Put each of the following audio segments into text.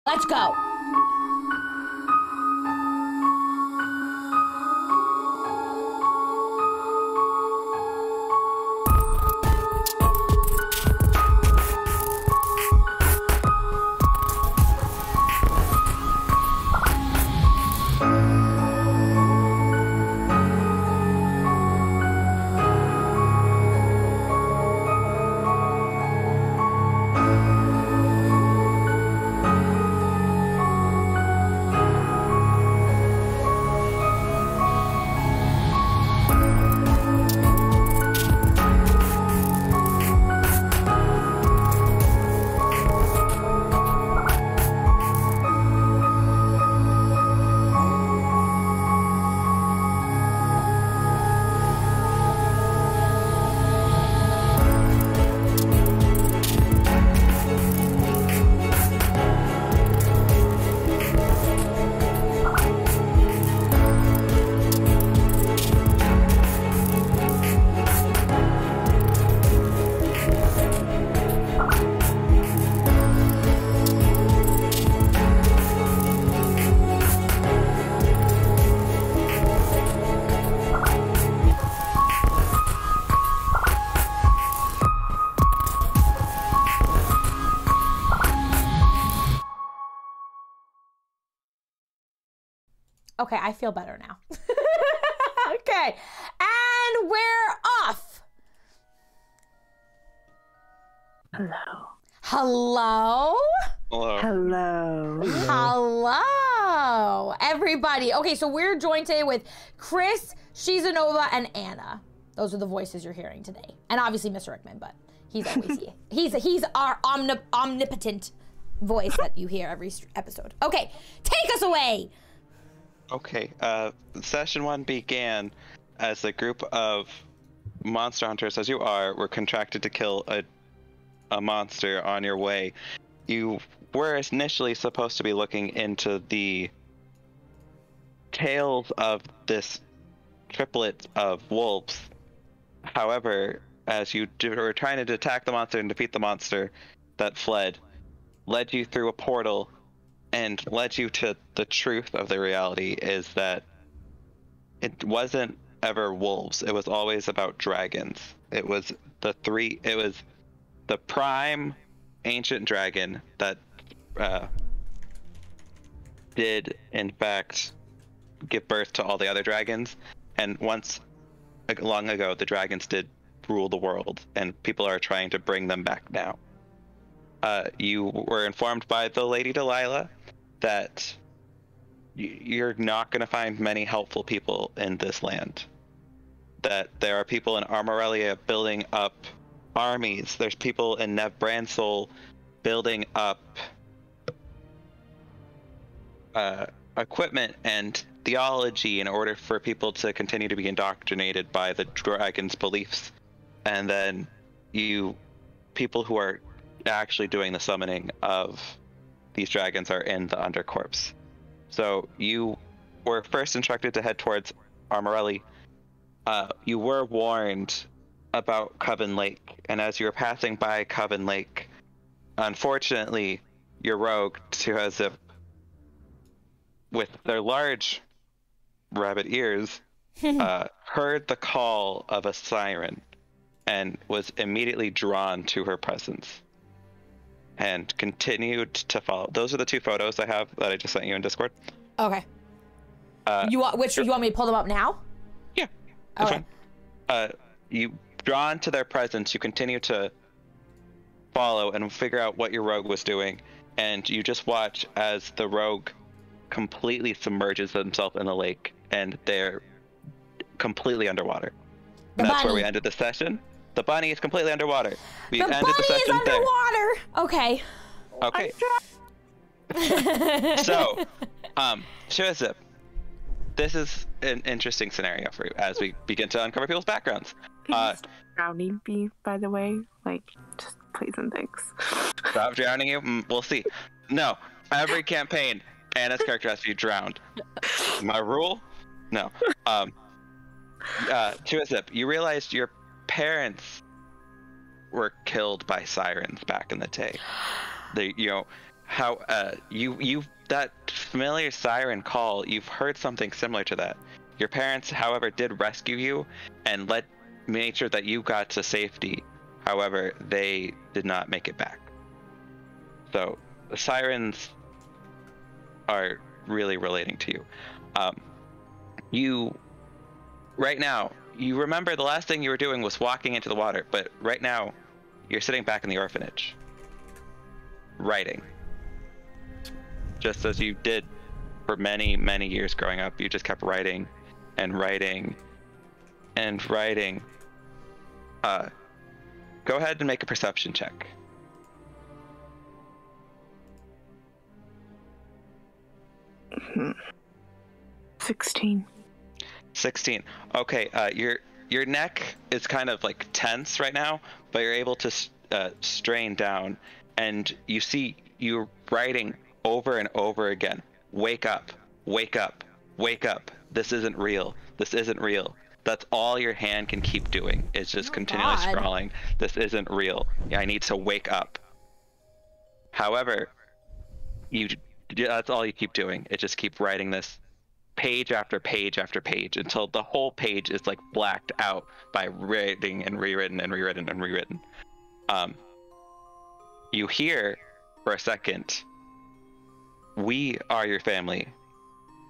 Let's go. Okay, I feel better now. Okay, and we're off. Hello. Hello? Hello. Hello. Hello, everybody. Okay, so we're joined today with Chris, ShesANova, and Anna. Those are the voices you're hearing today. And obviously Mr. Rickmon, but he's always here. He's our omnipotent voice that you hear every episode. Okay, take us away. Okay, session 1 began as a group of monster hunters, as you are, were contracted to kill a monster on your way. You were initially supposed to be looking into the tails of this triplet of wolves. However, as you were trying to attack the monster and defeat the monster that fled, led you through a portal and led you to the truth of the reality is that it wasn't ever wolves. It was always about dragons. It was the prime ancient dragon that did in fact give birth to all the other dragons. And once long ago, the dragons did rule the world, and people are trying to bring them back now. You were informed by the Lady Delilah that you're not going to find many helpful people in this land. That there are people in Armorelia building up armies. There's people in Nev Bransol building up equipment and theology in order for people to continue to be indoctrinated by the dragon's beliefs. And then people who are actually doing the summoning of these dragons are in the Undercorps. So you were first instructed to head towards Armorelli. You were warned about Coven Lake, and as you were passing by Coven Lake, unfortunately, your rogue, ShesANova, with their large rabbit ears, heard the call of a siren and was immediately drawn to her presence and continued to follow. Those are the two photos I have that I just sent you in Discord. Okay. You want me to pull them up now? Yeah. Okay. You drawn to their presence, you continue to follow and figure out what your rogue was doing, and you just watch as the rogue completely submerges himself in the lake, and they're completely underwater. And that's where we ended the session. The bunny is completely underwater. We ended the session there. Underwater. Okay. Okay. So, ShesANova, this is an interesting scenario for you as we begin to uncover people's backgrounds. Drowning me, by the way, like, just please and thanks. Stop drowning you? We'll see. No, every campaign, Anna's character has to be drowned. My rule? No. ShesANova, you realized your parents were killed by sirens back in the day. how that familiar siren call, you've heard something similar to that. Your parents, however, did rescue you and made sure that you got to safety. However, they did not make it back. So the sirens are really relating to you. Right now, you remember the last thing you were doing was walking into the water, but right now you're sitting back in the orphanage, writing. Just as you did for many, many years growing up, you just kept writing and writing and writing. Go ahead and make a perception check. Mm-hmm. 16. 16. Okay, your neck is kind of like tense right now, but you're able to strain down, and you see you writing over and over again. Wake up, wake up, wake up. This isn't real. This isn't real. That's all your hand can keep doing, is just continually scrawling. This isn't real. Yeah, I need to wake up. However, that's all you keep doing. It just keep writing this page after page after page until the whole page is like blacked out by writing and rewritten and rewritten and rewritten. You hear for a second, "We are your family.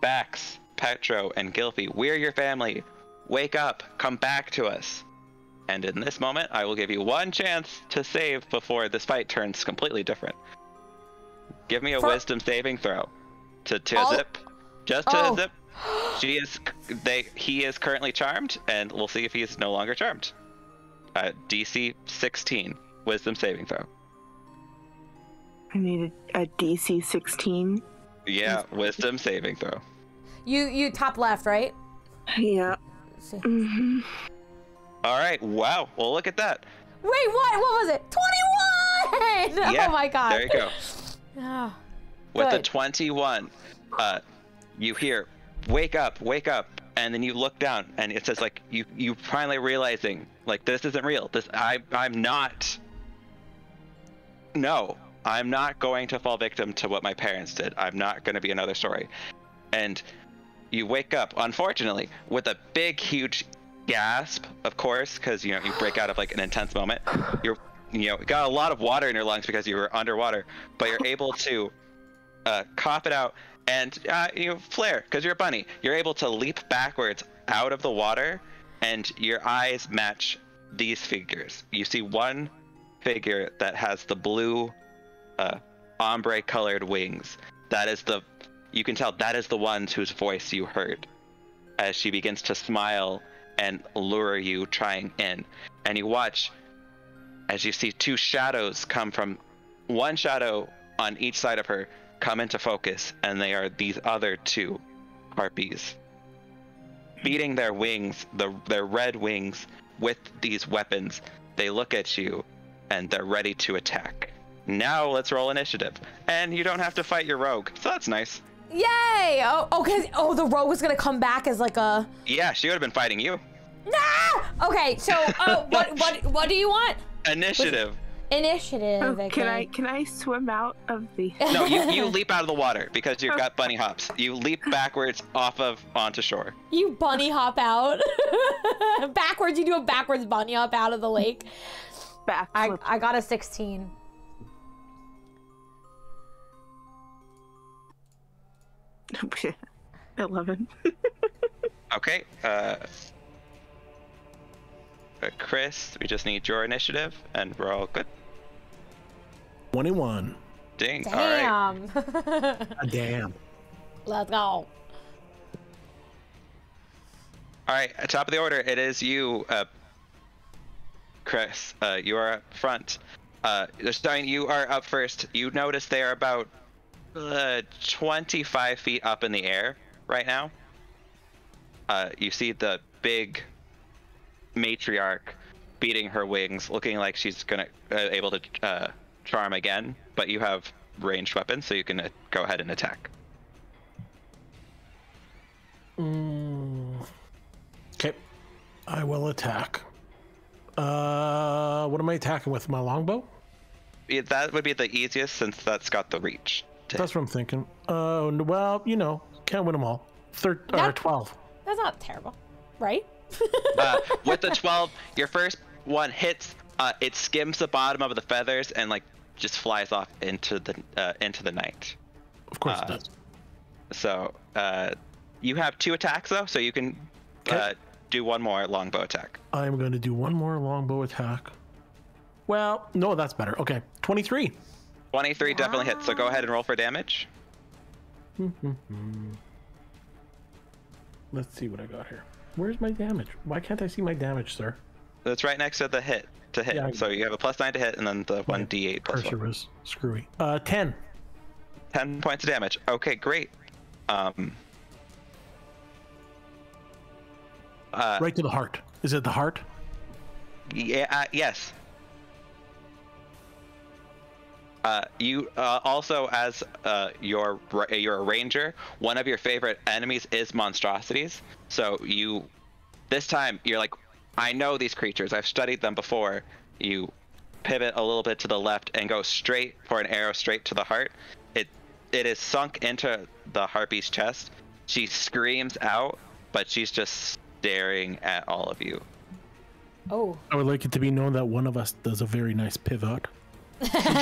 Bax, Petro, and Gylfie, we're your family. Wake up, come back to us." And in this moment, I will give you one chance to save before this fight turns completely different. Give me a wisdom saving throw to zip. Just to zip. He is currently charmed, and we'll see if he is no longer charmed. DC 16, wisdom saving throw. I need a DC 16. Yeah, wisdom saving throw. You top left, right? Yeah. Mm-hmm. All right. Wow. Well, look at that. Wait, what? What was it? 21! Yeah, oh my god. There you go. Oh, with the 21, you hear, "Wake up, wake up," and then you look down, and it says like you finally realizing like this isn't real. I'm not going to fall victim to what my parents did. I'm not going to be another story. And you wake up, unfortunately, with a big, huge gasp, of course, because you break out of like an intense moment. You're got a lot of water in your lungs because you were underwater, but you're able to cough it out and flare because you're a bunny. You're able to leap backwards out of the water, and your eyes match these figures. You see one figure that has the blue ombre colored wings. You can tell that is the one whose voice you heard as she begins to smile and lure you trying in. And you watch as you see two shadows come from one shadow on each side of her come into focus, and they are these other two harpies beating their wings, their red wings, with these weapons. They look at you and they're ready to attack. Now let's roll initiative, and you don't have to fight your rogue, so that's nice. Yay! The rogue was gonna come back as like a... Yeah, she would have been fighting you. Nah! Okay, so what do you want? Initiative. Initiative. Oh, okay. Can I swim out of the... No, you leap out of the water because you've got bunny hops. You leap backwards onto shore. You bunny hop out. Backwards, you do a backwards bunny hop out of the lake. I got a 16. Yeah. 11. Okay. Chris, we just need your initiative, and we're all good. 21. Ding. Damn. All right. Damn. Let's go. All right, at top of the order, it is you, Chris. You are up front. Stein, you are up first. You notice they are about 25 feet up in the air right now. You see the big matriarch beating her wings, looking like she's gonna able to charm again, but you have ranged weapons, so you can go ahead and attack. Okay, I will attack. What am I attacking with? My longbow? that would be the easiest since that's got the reach. That's what I'm thinking. Well, you know, can't win them all. 12. That's not terrible, right? With the 12, your first one hits. It skims the bottom of the feathers and like just flies off into the night. Of course it does. So you have 2 attacks though, so you can do one more longbow attack. I'm going to do one more longbow attack. Well, no, that's better. Okay, 23. 23 definitely hits. So go ahead and roll for damage. Let's see what I got here. Where's my damage? Why can't I see my damage, sir? It's right next to the hit. Yeah, so you have a +9 to hit, and then the 1d8 plus cursor 1. was screwy. 10. 10 points of damage. Okay, great. Right to the heart. Is it the heart? Yeah. Yes. You also, as you're a ranger, one of your favorite enemies is monstrosities. So this time you're like, I know these creatures. I've studied them before. You pivot a little bit to the left and go straight for an arrow straight to the heart. It is sunk into the harpy's chest. She screams out, but she's just staring at all of you. Oh. I would like it to be known that one of us does a very nice pivot. Pivot.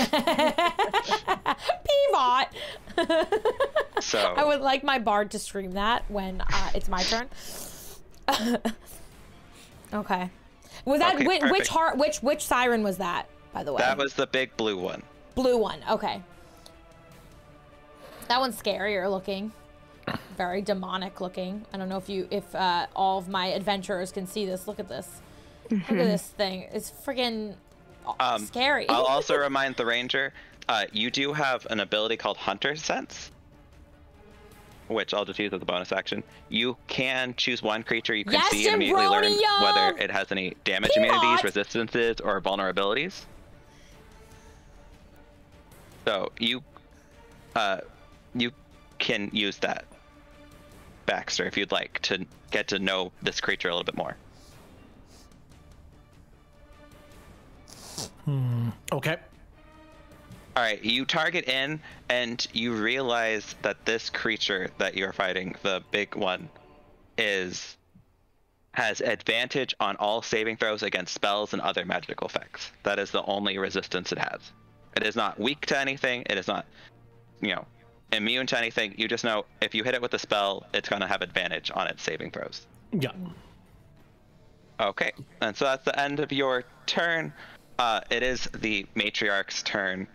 So I would like my bard to scream that when it's my turn. Okay. Was that which siren was that, by the way? That was the big blue one. Blue one. Okay. That one's scarier looking. Very demonic looking. I don't know if all of my adventurers can see this. Look at this. Look at this thing. It's friggin' scary. I'll also remind the ranger, you do have an ability called Hunter Sense, which I'll just use as a bonus action. You can choose one creature you can see and immediately learn whether it has any damage immunities, resistances, or vulnerabilities. So you can use that, Baxter, if you'd like to get to know this creature a little bit more. Okay. All right, you target in, and you realize that this creature that you're fighting, the big one, has advantage on all saving throws against spells and other magical effects. That is the only resistance it has. It is not weak to anything. It is not, immune to anything. You just know if you hit it with a spell, it's going to have advantage on its saving throws. Yeah. Okay, and so that's the end of your turn. It is the matriarch's turn.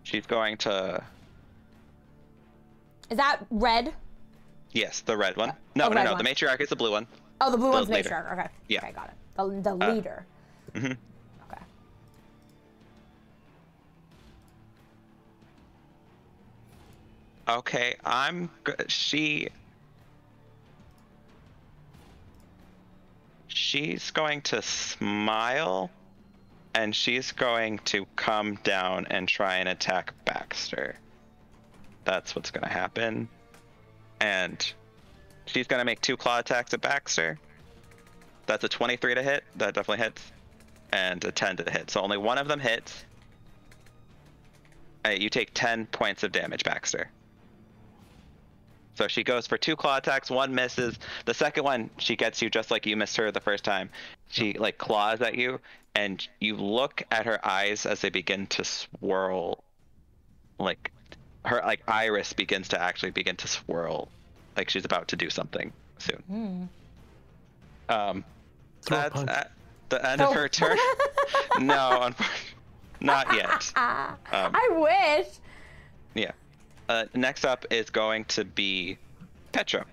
She's going to... Is that red? Yes, the red one. No, one. The matriarch is the blue one. Oh, the blue one's matriarch. Okay. Yeah. Okay, got it. The leader. Mm-hmm. Okay. Okay, she's going to smile, and she's going to come down and try and attack Baxter. That's what's going to happen. And she's going to make 2 claw attacks at Baxter. That's a 23 to hit. That definitely hits. And a 10 to hit. So only one of them hits. You take 10 points of damage, Baxter. So she goes for 2 claw attacks, 1 misses. The second one, she gets you just like you missed her the first time. She claws at you, and you look at her eyes as they begin to swirl. Her iris begins to swirl, like she's about to do something soon. That's at the end of her turn. No, unfortunately, not yet. I wish. Yeah. Next up is going to be Petro.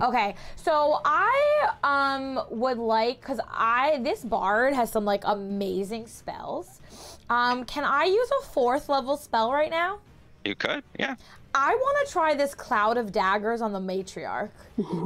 Okay, so I would like, because this bard has some amazing spells. Can I use a 4th level spell right now? You could, yeah. I want to try this cloud of daggers on the matriarch.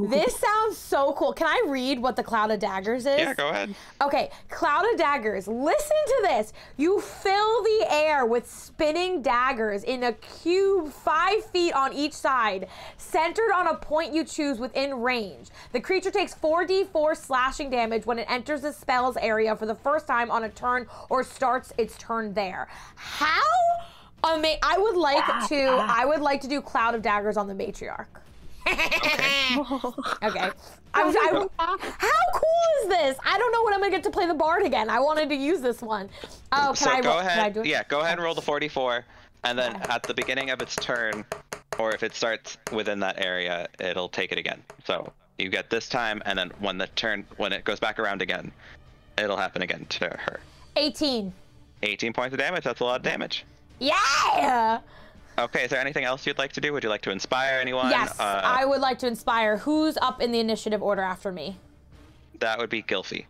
This sounds so cool. Can I read what the cloud of daggers is? Yeah, go ahead. Okay, cloud of daggers. Listen to this. You fill the air with spinning daggers in a cube 5 feet on each side, centered on a point you choose within range. The creature takes 4d4 slashing damage when it enters the spell's area for the first time on a turn or starts its turn there. How? I would like to do cloud of daggers on the matriarch. Okay. How cool is this? I don't know when I'm gonna get to play the bard again. I wanted to use this one. Oh, Go ahead and roll the 44, and then at the beginning of its turn, or if it starts within that area, it'll take it again. So you get this time, and then when it goes back around again, it'll happen again to her. 18. 18 points of damage. That's a lot of damage. Yeah. Okay, is there anything else you'd like to do? Would you like to inspire anyone? Yes, I would like to inspire. Who's up in the initiative order after me? That would be Gylfie.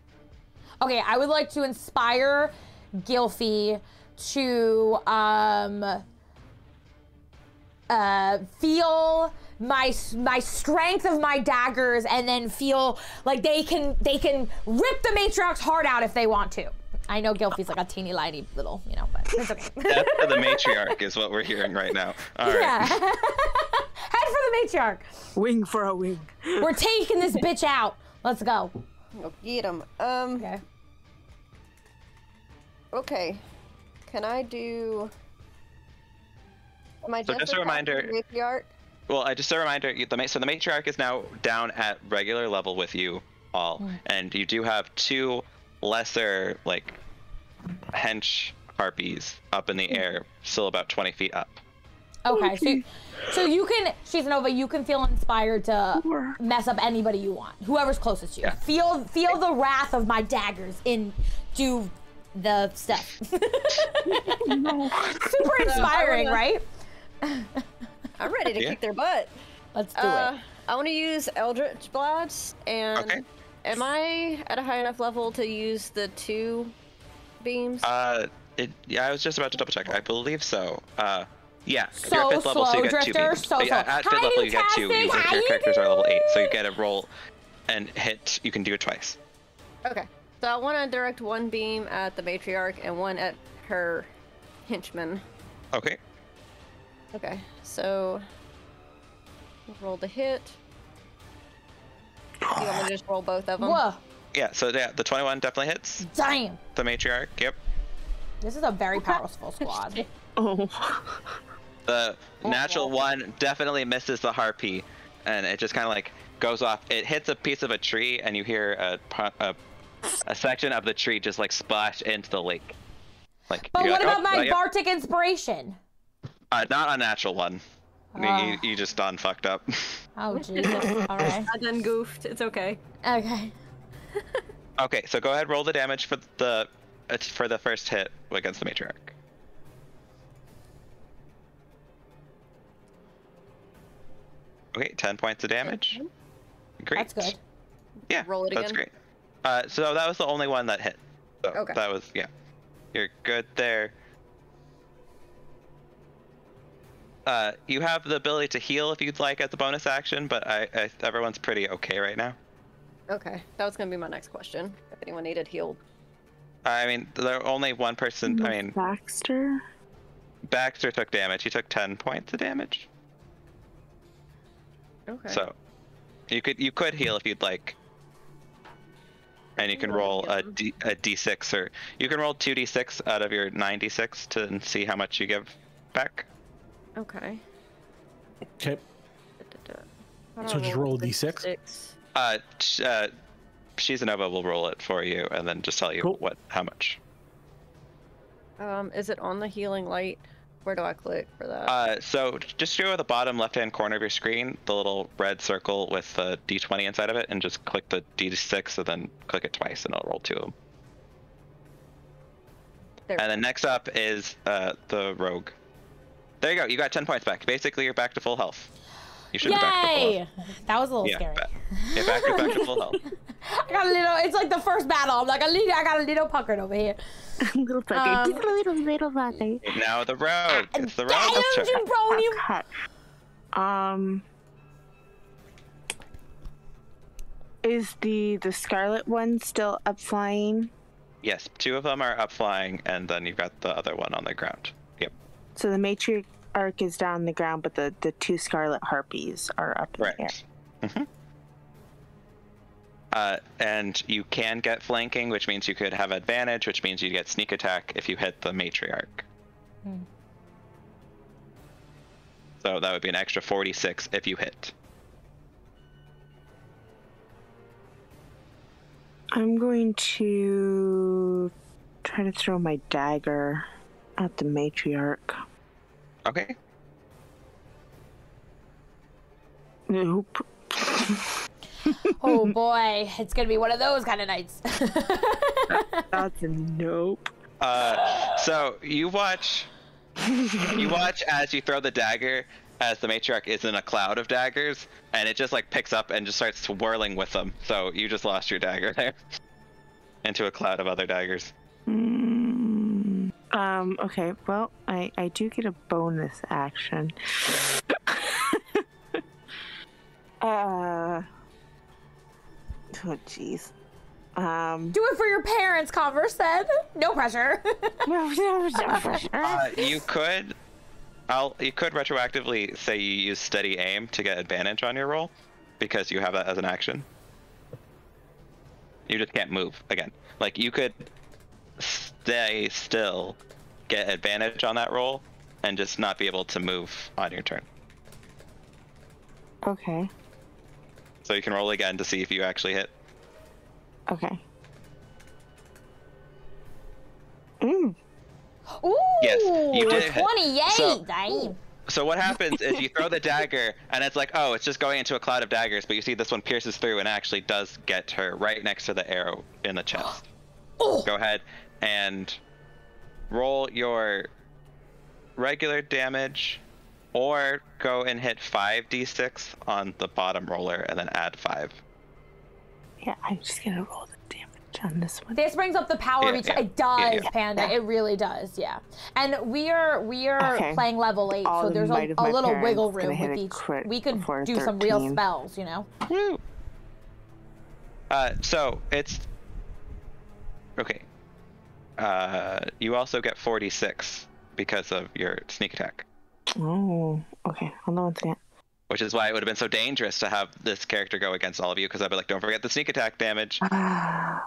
Okay, I would like to inspire Gylfie to feel my strength of my daggers, and then feel like they can rip the matriarch's heart out if they want to. I know Gylfie's like a teeny tiny little, but it's okay. Death for the matriarch is what we're hearing right now. All right. Yeah. Head for the matriarch. Wing for a wing. We're taking this bitch out. Let's go. Oh, get him. Okay. Okay. Can I do? Am I just a reminder. Matriarch? Well, just a reminder. So the matriarch is now down at regular level with you all, and you do have 2 lesser hench harpies up in the air, still about 20 feet up. Okay, so you can, ShesANova, you can feel inspired to mess up anybody you want, whoever's closest to you. Yeah. Feel the wrath of my daggers do the stuff. Super inspiring, right? I'm ready to kick their butt. Let's do it. I want to use Eldritch Blast, and am I at a high enough level to use the 2 beams? Yeah, I was just about to double check. I believe so. Yeah, so you're at 5th level, so you get 2 beams. At 5th level, you get 2. Your characters are level 8, so you get a roll and hit. You can do it twice. Okay, so I want to direct 1 beam at the matriarch and 1 at her henchman. Okay. Okay, so roll the hit. You want me to just roll both of them? Whoa. Yeah, so the 21 definitely hits. Damn. The matriarch, yep. This is a very powerful squad. Oh. The natural 1 definitely misses the harpy, and it just kind of goes off. It hits a piece of a tree, and you hear a section of the tree just splash into the lake. But what about my Bardic inspiration? Not a natural 1. You just done fucked up. Oh Jesus! All right. I done goofed. It's okay. Okay. Okay, so go ahead, roll the damage for the first hit against the matriarch. Okay, 10 points of damage. Great. That's good. Yeah, roll it that's again. Great. So that was the only one that hit. So okay. That was You're good there. You have the ability to heal if you'd like as a bonus action, but everyone's pretty okay right now. Okay, that was gonna be my next question. If anyone needed healed. I mean, there only one person. Baxter. Baxter took damage. He took 10 points of damage. Okay. So, you could heal if you'd like, and you can roll a d6, or you can roll 2d6 out of your 9d6 to see how much you give back. Okay. Okay. So just roll a d6. ShesANova will roll it for you, and then just tell you how much. Is it on the healing light? Where do I click for that? So just go to the bottom left-hand corner of your screen, the little red circle with the d20 inside of it, and just click the d6, and then click it twice, and it'll roll 2 of them. And then next up is the rogue. There you go. You got 10 points back. Basically, you're back to full health. You should be back to full health. That was a little scary. You're back to full health. I got a little. It's like the first battle. I'm like, I got a little puckered over here. Little pucker. Just a little pucker. Now the rogue. It's the rogue. Damn, jabroni. Is the Scarlet one still up flying? Yes, 2 of them are up flying, and then you've got the other one on the ground. Yep. So the matriarch is down on the ground, but the 2 Scarlet Harpies are up in the air. Mm-hmm. And you can get flanking, which means you could have advantage, which means you get sneak attack if you hit the matriarch. So that would be an extra 46 if you hit. I'm going to try to throw my dagger at the matriarch. Okay. Nope. Oh boy, it's gonna be one of those kind of nights. That's a nope. So you watch as you throw the dagger, as the matriarch is in a cloud of daggers, and it just like picks up and just starts swirling with them. So you just lost your dagger there into a cloud of other daggers. Okay, well, I do get a bonus action. Oh jeez. Do it for your parents, Converse said. No pressure. No pressure. You could retroactively say you use steady aim to get advantage on your roll, because you have that as an action. You just can't move again. Like, you could stay still, get advantage on that roll, and just not be able to move on your turn. Okay. So you can roll again to see if you actually hit. Okay. Ooh, Yes, you did hit. 28. Dang. So what happens is you throw the dagger, and it's like, oh, it's just going into a cloud of daggers, but you see this one pierces through and actually does get her right next to the arrow in the chest. Oh. Go ahead and roll your regular damage, or go and hit 5d6 on the bottom roller and then add 5. yeah, I'm just gonna roll the damage on this one. This brings up the power of each. It does, Panda. Yeah. It really does. Yeah. And we are Okay. playing level 8, All so the there's might a of my little parents wiggle gonna room hit with a each. crit We could before do some real 13. spells, you know. So it's okay. You also get 46 because of your sneak attack, Oh, okay. Hold on one second. which is why it would have been so dangerous to have this character go against all of you, because I'd be like, don't forget the sneak attack damage.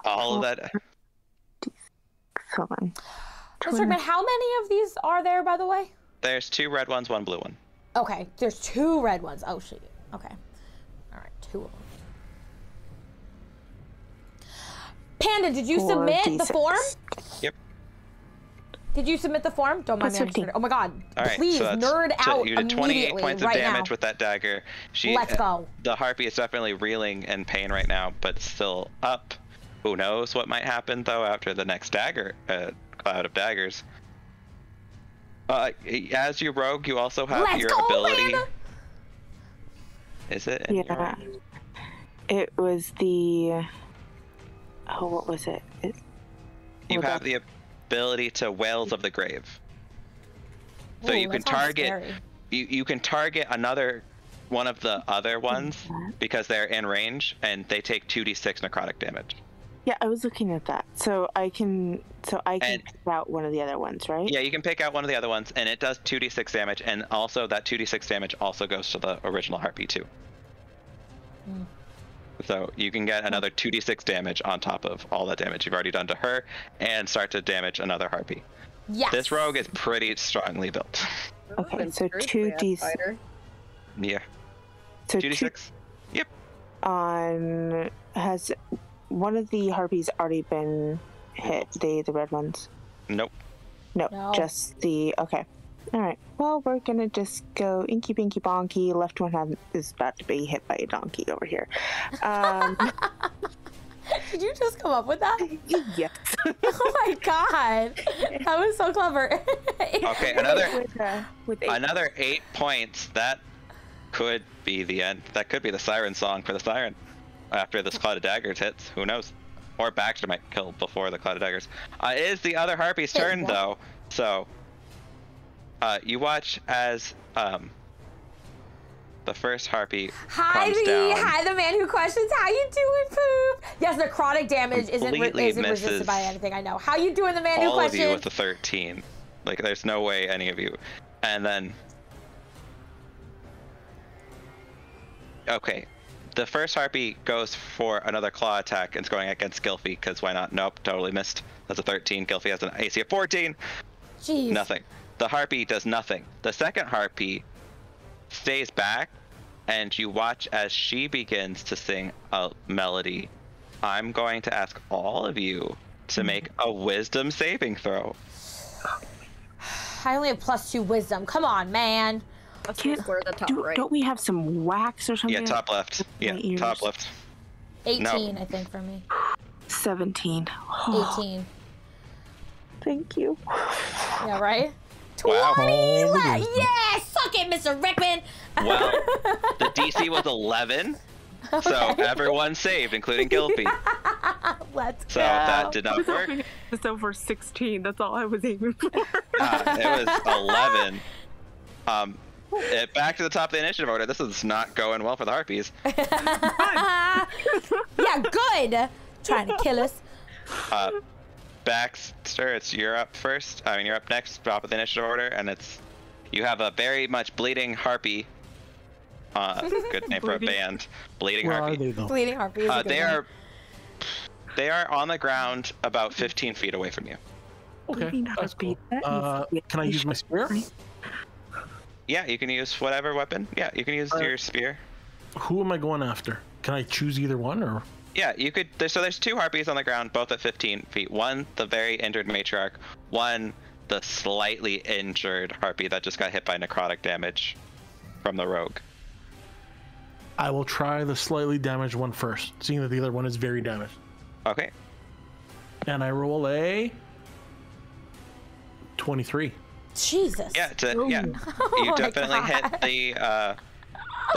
All of that. Hold on. Mr. Rickmon, how many of these are there, by the way? There's 2 red ones, 1 blue one. Okay, there's 2 red ones. Oh, shit. Okay. All right, 2 of them. Panda, did you submit the 4d6. form? Yep. Did you submit the form? Don't mind me. That's 15. Oh my God. All right. Please, so that's, nerd so out you did 28 immediately points of right damage now. with that dagger. Let's go. The harpy is definitely reeling in pain right now, but still up. Who knows what might happen though after the next dagger cloud of daggers. As your rogue, you also have Let's your go, ability. Panda. Is it? In Yeah. your... It was the. Oh, what was it? You Well, have the ability to Whales of the Grave. So Ooh, you can that sounds target. scary. You can target another one of the other ones because they're in range and they take 2d6 necrotic damage. Yeah, I was looking at that. So I can And- pick out one of the other ones, right? Yeah, you can pick out one of the other ones, and it does 2d6 damage, and also that 2d6 damage also goes to the original harpy too. So you can get another 2d6 damage on top of all the damage you've already done to her, and start to damage another harpy. Yes. This rogue is pretty strongly built. Okay, so 2d6. Yeah. So 2d6? Yep. on has one of the harpies already been hit? The red ones? Nope. No. Just the okay. All right. Well, we're gonna just go inky pinky bonky. Left one is about to be hit by a donkey over here. Did you just come up with that? Yes. Oh my God. That was so clever. Okay, with another 8 points. That could be the end. That could be the siren song for the siren. After this cloud of daggers hits, who knows? Or Baxter might kill before the cloud of daggers. It is the other harpy's turn though. So you watch as the first harpy Hi, comes down. Hi, the man who questions. How you doing, Poop? Yes, necrotic damage isn't Completely resisted by anything. I know. How you doing, the man who all of questions? you with a 13. Like, there's no way any of you. And then... Okay. The first harpy goes for another claw attack and it's going against Gylfie, because why not? Nope, totally missed. That's a 13. Gylfie has an AC of 14. Jeez. Nothing. The harpy does nothing. The second harpy stays back, and you watch as she begins to sing a melody. I'm going to ask all of you to make a wisdom saving throw. I only have +2 wisdom. Come on, man. That's square at the top right. Don't we have some wax or something? Yeah, top left. Yeah, top left. 18, No. I think, for me. 17. 18. Thank you. Yeah, right? 20! Wow. Yeah! Suck it, Mr. Rickmon! Well, the DC was 11, so everyone saved, including Gylfie. Let's So go. that did not work. It's over 16. That's all I was aiming for. It was 11. Back to the top of the initiative order. This is not going well for the Harpies. Yeah, good! Trying to kill us. Baxter, you're up first. I mean, you're up next, top of the initiative order, and you have a very much bleeding harpy. Good name for a band. Bleeding Where harpy. are they though? Bleeding harpy is a good They are on the ground about 15 feet away from you. Okay, that's cool. Can I use my spear? Yeah, you can use whatever weapon. Yeah, you can use your spear. Who am I going after? Can I choose either one, or? Yeah, you could. So there's 2 harpies on the ground, both at 15 feet. One, the very injured matriarch. One, the slightly injured harpy that just got hit by necrotic damage from the rogue. I will try the slightly damaged one first, seeing that the other one is very damaged. Okay. And I roll a 23. Jesus. Yeah, you definitely hit the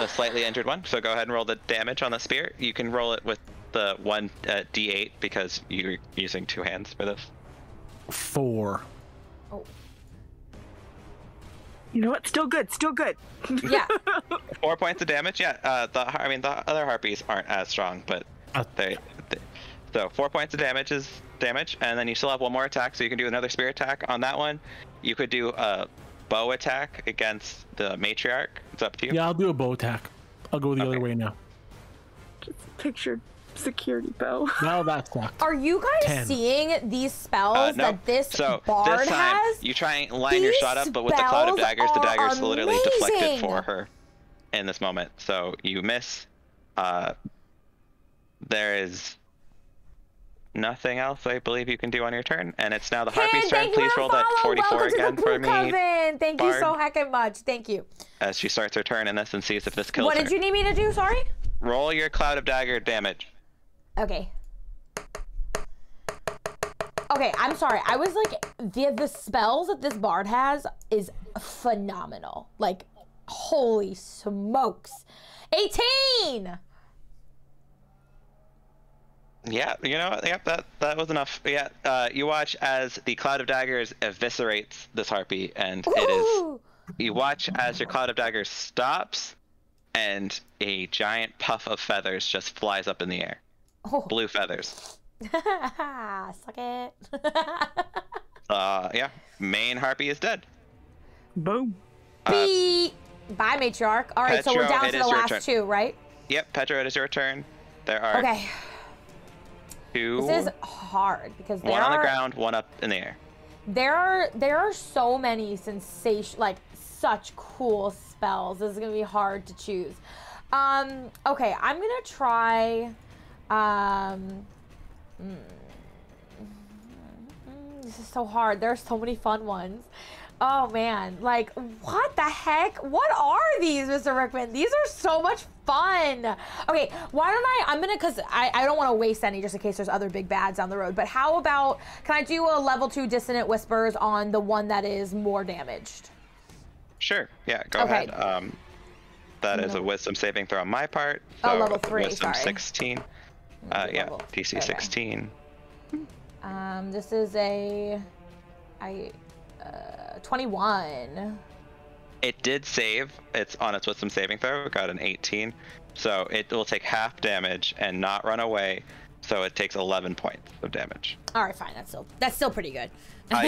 slightly injured one. So go ahead and roll the damage on the spear. You can roll it with the 1 d8 because you're using 2 hands for this. 4. Oh. You know what? Still good. Still good. Yeah. 4 points of damage. Yeah. The other harpies aren't as strong, but so 4 points of damage is damage, and then you still have 1 more attack, so you can do another spear attack on that one. You could do a bow attack against the matriarch. It's up to you. Yeah, I'll do a bow attack. I'll go the other way now. Just pictured security bow. Now that's sucked. Are you guys 10. seeing these spells No. that this So bard this time has? you try and line your shot up, but with the cloud of spells daggers, the daggers are literally deflected amazing. for her in this moment. So you miss. There is nothing else I believe you can do on your turn, and it's now the harpy's turn. Please roll that 44 again for me. Coven. Thank you so Bard. heckin' much. Thank you. As she starts her turn in this and sees if this kills What her. did you need me to do? Sorry. Roll your cloud of dagger damage. Okay. Okay, I'm sorry. I was like, the spells that this bard has is phenomenal. Like, holy smokes. 18! Yeah, you know, yep, that was enough. Yeah, you watch as the cloud of daggers eviscerates this harpy, and it is. You watch as your cloud of daggers stops, and a giant puff of feathers just flies up in the air. Oh. Blue feathers. Suck it. Yeah, main harpy is dead. Boom. Bye, matriarch. All right, so we're Petro, down it to is the your last turn. 2, right? Yep, Petro, it is your turn. There are Okay. 2. This is hard because there one on the are ground, one up in the air. there are so many such cool spells. This is gonna be hard to choose. Okay, I'm gonna try. This is so hard. There are so many fun ones. Oh man, like what the heck? What are these, Mr. Rickmon? These are so much fun. Okay, why don't cause I don't want to waste any just in case there's other big bads down the road, but how about, can I do a level 2 Dissonant Whispers on the one that is more damaged? Sure. Yeah, go Okay. ahead. That is a wisdom saving throw on my part. Oh, So level 3, wisdom sorry. 16. Yeah, Level- DC okay. 16. This is a 21. It did save. It's on its wisdom saving throw. It got an 18. So it will take half damage and not run away. So it takes 11 points of damage. All right, fine. That's still pretty good.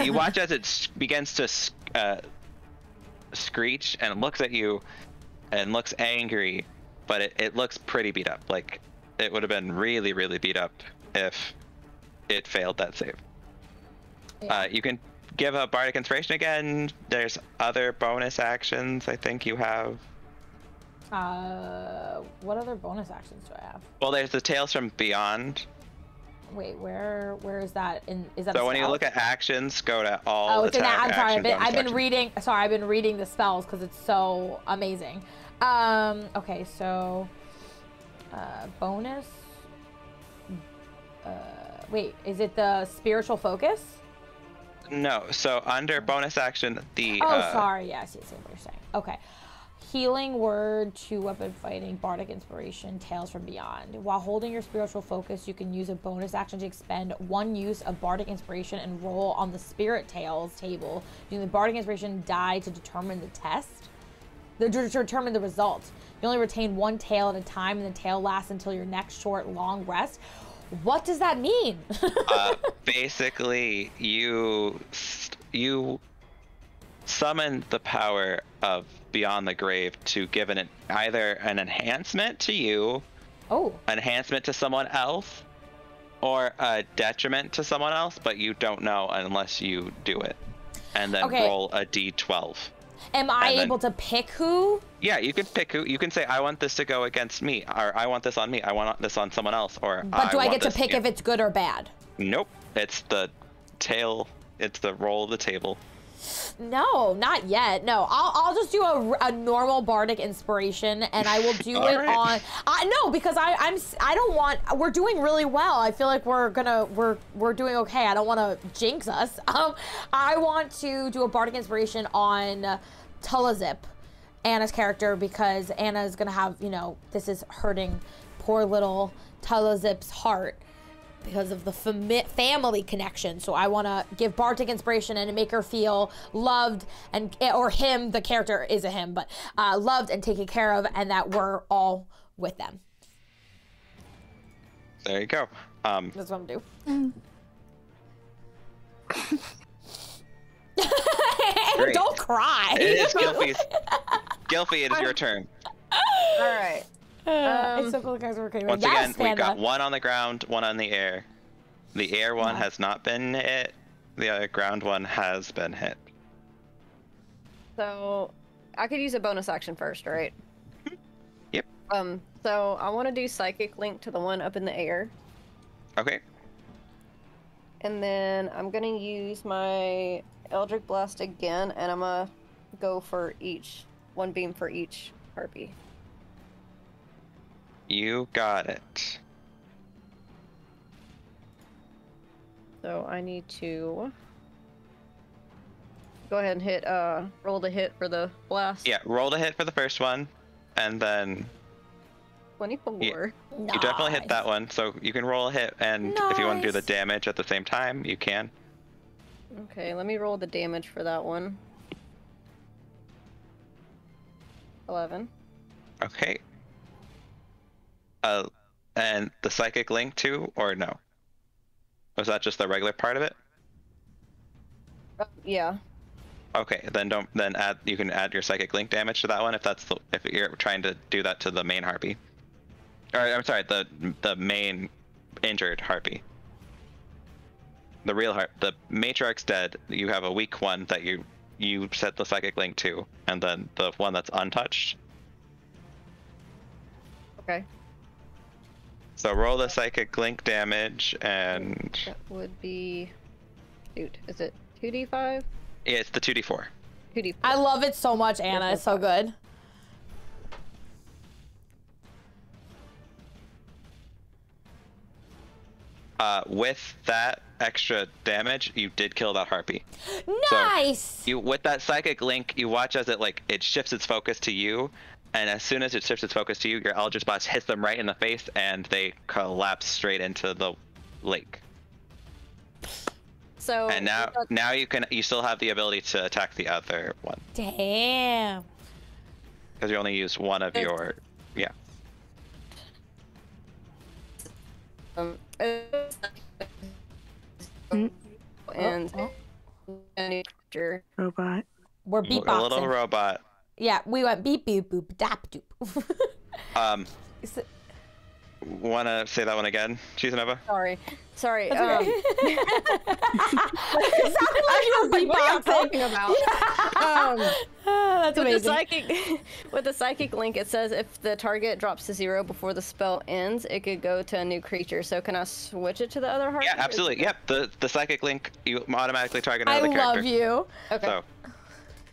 You watch as it begins to screech and looks at you and looks angry, but it looks pretty beat up. Like it would have been really, really beat up if it failed that save. Yeah. You can give a Bardic Inspiration again. There's other bonus actions I think you have. What other bonus actions do I have? Well, there's the Tales from Beyond. Wait, where is that? Is that? So when you look at actions, go to all. Oh, it's in that. I'm sorry. I've been action. reading. Sorry, I've been reading the spells because it's so amazing. Okay, so bonus. Wait, is it the spiritual focus? No. So under bonus action, the. Oh, sorry. Yeah, I see what you're saying. Okay. Healing word, 2 weapon fighting, bardic inspiration, tales from beyond. While holding your spiritual focus, you can use a bonus action to expend 1 use of bardic inspiration and roll on the spirit tales table using the bardic inspiration die to determine the test. To determine the result. You only retain 1 tale at a time, and the tale lasts until your next short long rest. What does that mean? Basically, you summon the power of Beyond the Grave to give either an enhancement to you, enhancement to someone else, or a detriment to someone else, but you don't know unless you do it. And then roll a d12. Am I able to pick who? Yeah, you can pick who. You can say, I want this to go against me, or I want this on me, I want this on someone else, or But do I get to pick if it's good or bad? Nope. It's the roll of the table. No, not yet. No, I'll just do a normal bardic inspiration, and I will do it on. No, because I don't want. We're doing really well. I feel like we're doing okay. I don't want to jinx us. I want to do a bardic inspiration on Tulazip, Anna's character, because Anna is gonna have, this is hurting poor little Tulazip's heart because of the family connection. So I want to give bardic inspiration and make her feel loved, or him, the character is a him, but loved and taken care of, and that we're all with them. There you go. That's what I'm gonna do. Don't cry. It is Gylfie's. Gylfie, it is your turn. All right. It's so cool the guys are okay. Once again, we've got 1 on the ground, 1 on the air. The air one has not been hit. The other ground one has been hit. So I could use a bonus action first, right? Yep. So I want to do Psychic Link to the one up in the air. Okay. And then I'm gonna use my Eldritch Blast again, and I'm gonna go for 1 beam for each harpy. You got it. So I need to go ahead and roll the hit for the blast. Yeah, roll the hit for the first one, and then 24. You definitely hit that one, so you can roll a hit, and if you want to do the damage at the same time, you can. Okay, let me roll the damage for that one. 11. Okay. And the Psychic Link too, or no? Was that just the regular part of it? Yeah. Okay, then you can add your Psychic Link damage to that one if you're trying to do that to the main harpy. Or I'm sorry, the main injured harpy. The real the matriarch's dead. You have a weak one that you set the Psychic Link to, and then the one that's untouched. Okay. So roll the Psychic Link damage, and that would be, shoot, is it 2d5? Yeah, it's the 2d4. 2d4. I love it so much, Anna. It's so good. With that extra damage, you did kill that harpy. Nice. So with that Psychic Link, you watch as it shifts its focus to you, and as soon as it shifts its focus to you, your Eldritch Blast hits them right in the face, and they collapse straight into the lake. So And now you still have the ability to attack the other one Damn. because you only use one of your and any creature. Robot. We're a little beatboxing. robot. Yeah, we went beep boop boop dap doop. Is it- Want to say that one again, ShesANova? Sorry. That's okay. It sounded like you were What are you beatboxing. talking about? That's amazing. With the psychic link, it says if the target drops to 0 before the spell ends, it could go to a new creature. So can I switch it to the other heart? Yeah, absolutely. Yep. The psychic link, you automatically target another I character. love you. Okay. So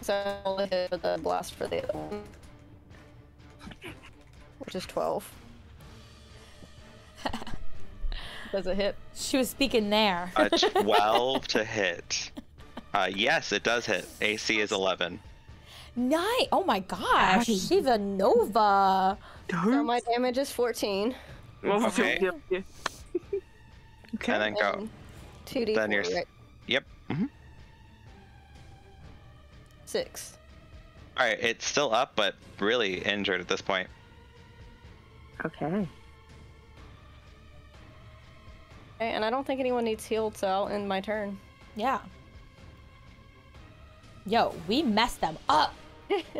So I'll hit with the blast for the other one, which is 12. Does it hit? She was speaking there. a 12 to hit. Yes, it does hit. AC is 11. Nice. Oh my gosh. Daddy. She's a Nova. So my damage is 14. Okay. Okay. And then go. And 2d4, Then you're. right? Yep. Mm-hmm. 6. All right, it's still up, but really injured at this point. Okay. Okay, and I don't think anyone needs healed, so I'll end my turn. Yeah. Yo, we messed them up.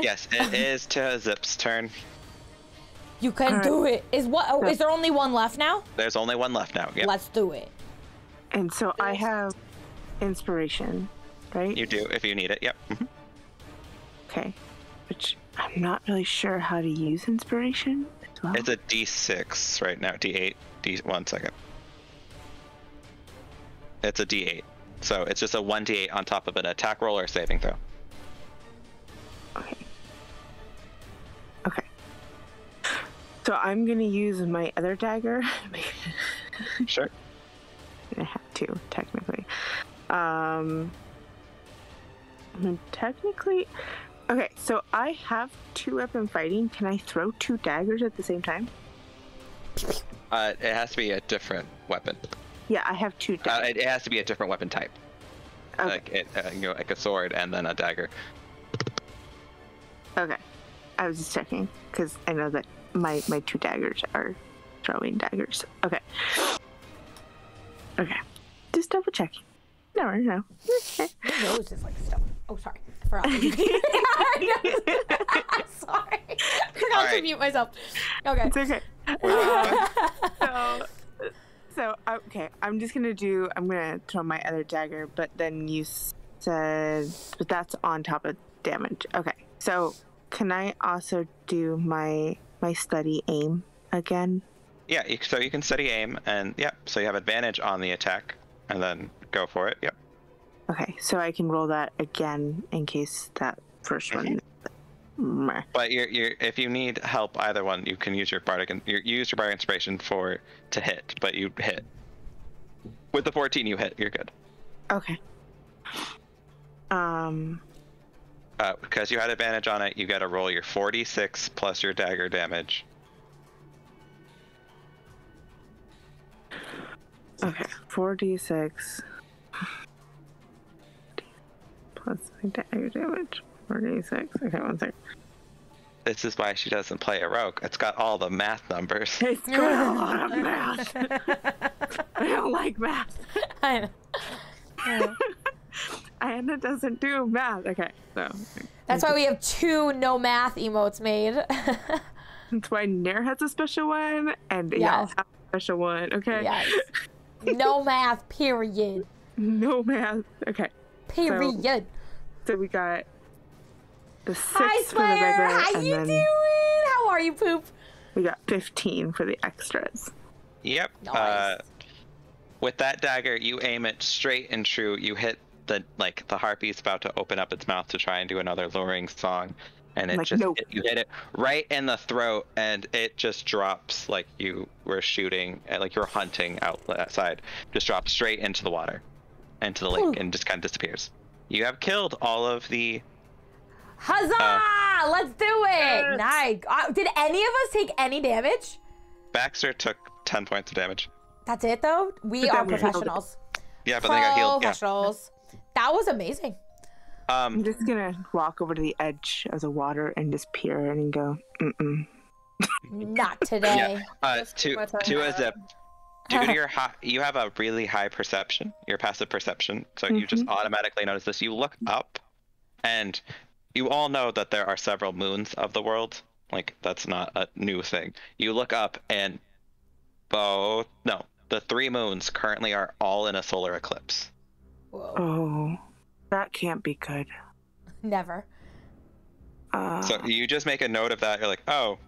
Yes, it is to Zip's turn. You can do it. Is there only one left now? There's only one left now. Yep. Let's do it. And so I have inspiration, right? You do if you need it. Yep. Mhm. Okay. Which I'm not really sure how to use inspiration as well. It's a D6 right now. D8. One second. It's a D8. So it's just a 1D8 on top of an attack roll or saving throw. Okay. Okay. So I'm gonna use my other dagger. Sure. I have two, technically. Technically, okay. So I have 2-weapon fighting. Can I throw 2 daggers at the same time? It has to be a different weapon. Yeah, I have 2 daggers. It has to be a different weapon type. Okay. Like like a sword and then a dagger. Okay. I was just checking because I know that my 2 daggers are throwing daggers. Okay. Okay. Just double checking. Never know. Okay. Your nose is like stuff. Oh, sorry. I forgot. Sorry. I forgot to mute myself. Okay. It's okay. So okay, I'm gonna throw my other dagger, but then you said, but that's on top of damage. Okay, so can I also do my steady aim again? Yeah, so you can steady aim and so you have advantage on the attack and then go for it. Yep. Okay, so I can roll that again in case that first one. Meh. But if you need help either one, you can use your bardic inspiration to hit, but you hit. With the 14 you hit, you're good. Okay. Because you had advantage on it, you got to roll your 46 plus your dagger damage. Okay, 4d6 plus my dagger damage. 4d6. Okay, one second. This is why she doesn't play a rogue. It's got all the math numbers. It's got a lot of math. I don't like math. I know. Anna doesn't do math. Okay, so That's why we have 2 no math emotes made. that's why Nair has a special one, and y'all Yes. have a special one. Okay. Yes. No math, period. No math. Okay. Period. So we got the 6 Hi, for the regular, Slayer. How and you then doing? How are you, Poop? we got 15 for the extras. Yep. Nice. With that dagger, you aim it straight and true. You hit the harpy's about to open up its mouth to try and do another luring song, and it you hit it right in the throat, and it just drops like you were shooting, like you were hunting outside. Just drops straight into the water, into the lake, and just kind of disappears. You have killed all of the. Huzzah! Let's do it! Yes. Nice. Did any of us take any damage? Baxter took 10 points of damage. That's it, though? We But are then we held it. professionals. Yeah, but then I got healed. Yeah. Professionals. That was amazing. I'm just gonna walk over to the edge of the water and just peer and go, Not today. To a zip. Due to your you have a really high perception, your passive perception, so you just automatically notice this. You look up, and you all know that there are several moons of the world. Like, that's not a new thing. You look up, and the 3 moons currently are all in a solar eclipse. Whoa. oh, that can't be good. Never. So you just make a note of that. You're like, oh,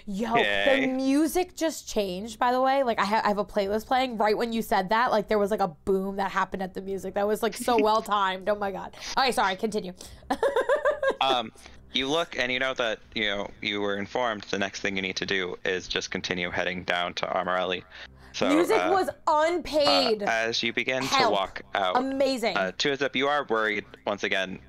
Yo, Okay. the music just changed, by the way. Like, I have a playlist playing right when you said that. Like, there was like a boom that happened at the music. That was like so well timed. Oh my god. Okay, sorry, continue. You look and you know that you were informed the next thing you need to do is just continue heading down to Armorelli. So Music was unpaid. as you begin to Help. walk out. Amazing. To a zip, you are worried once again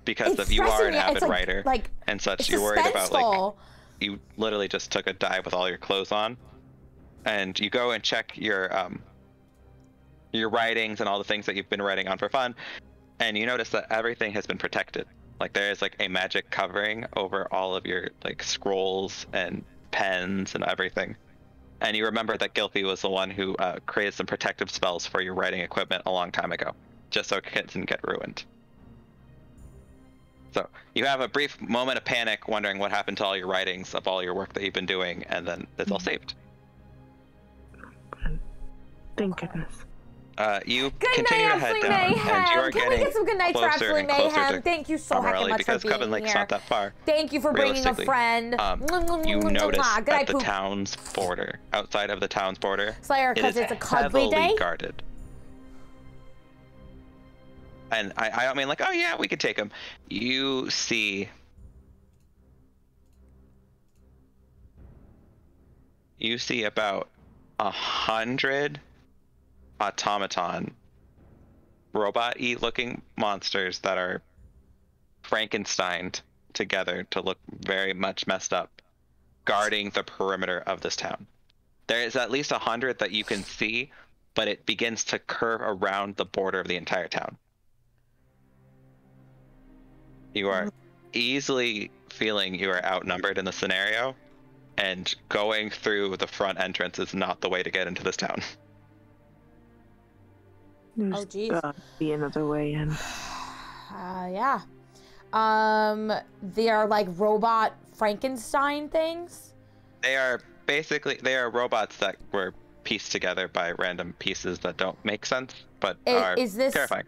because It's you are stressing an me. It's avid like- writer like, and such. it's You're worried about like suspenseful. you literally just took a dive with all your clothes on, and you go and check your writings and all the things that you've been writing on for fun, and you notice that everything has been protected. Like, there is like a magic covering over all of your like scrolls and pens and everything. And you remember that Gylfie was the one who created some protective spells for your writing equipment a long time ago, just so it didn't get ruined. So you have a brief moment of panic, wondering what happened to all your writings of all your work that you've been doing, and then it's all saved. Thank goodness. You Good continue night, to head Absolute down, and you Mayhem. are Can we getting get some good nights for closer Absolute and closer Mayhem? to Thank you so heckin' Armorelli, much because for being Coven Lake's here. not that far. Thank you for bringing a realistically. friend. You notice Good night, at the Poop. town's border, outside of the town's border, Slayer, it because is it's a cuddly heavily day. guarded. And I don't mean like, oh yeah, we could take him. You see about 100 automaton robot-y looking monsters that are Frankensteined together to look very much messed up, guarding the perimeter of this town. There is at least 100 that you can see, but it begins to curve around the border of the entire town. You are easily feeling you are outnumbered in the scenario, and going through the front entrance is not the way to get into this town. There's Oh, jeez. gotta be another way in. Yeah. They are like robot Frankenstein things. They are robots that were pieced together by random pieces that don't make sense, but are Is this terrifying.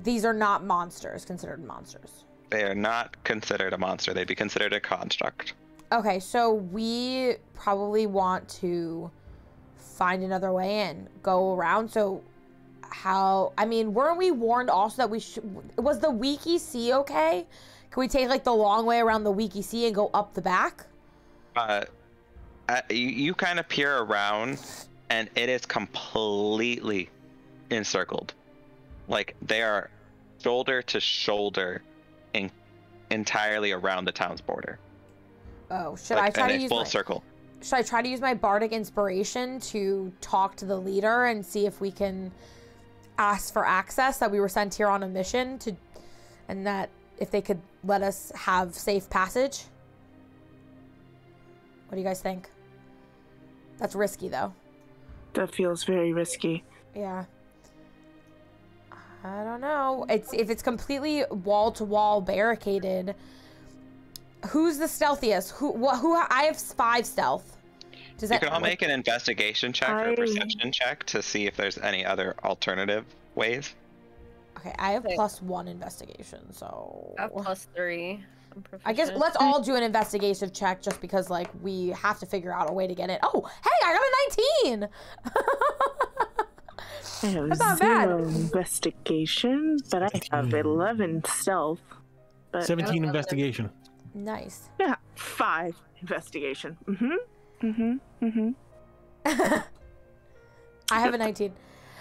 These are not monsters, considered monsters? They are not considered a monster. They'd be considered a construct. Okay, so we probably want to find another way in, go around. So weren't we warned also that was the Wiki Sea okay? Can we take like the long way around the Wiki Sea and go up the back? You kind of peer around, and it is completely encircled. Like, they are shoulder to shoulder entirely around the town's border. Oh, should I try to use full circle? Should I try to use my bardic inspiration to talk to the leader and see if we can ask for access, that we were sent here on a mission and that if they could let us have safe passage? What do you guys think? That's risky though. That feels very risky. Yeah. I don't know. If it's completely wall to wall barricaded. Who's the stealthiest? Who? I have 5 stealth. Does You that? can all make an investigation check or a perception check to see if there's any other alternative ways. Okay, I have Okay. +1 investigation, so. I have +3. I'm I guess proficient. let's all do an investigation check just because, like, we have to figure out a way to get in. Oh, hey, I got a 19! I have That's not bad. 0 investigation, but I have 11 stealth. But 17 investigation. Nice. yeah, 5 investigation. I have a 19.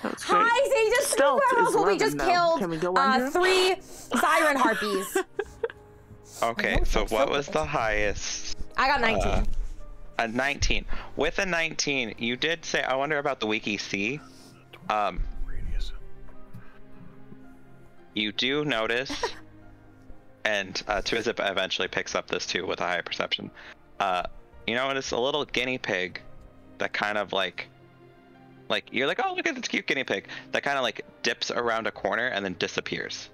That's great. Hi, they just Stealth is we 11, just though. killed Can we go under? 3 siren harpies. Okay, know, so so what was perfect. the highest? I got 19. A 19. With a 19, you did say, I wonder about the wiki C. Radius. You do notice, and Twizip eventually picks up this too with a high perception. You notice a little guinea pig that kind of like you're like, oh, look at this cute guinea pig that kind of like dips around a corner and then disappears,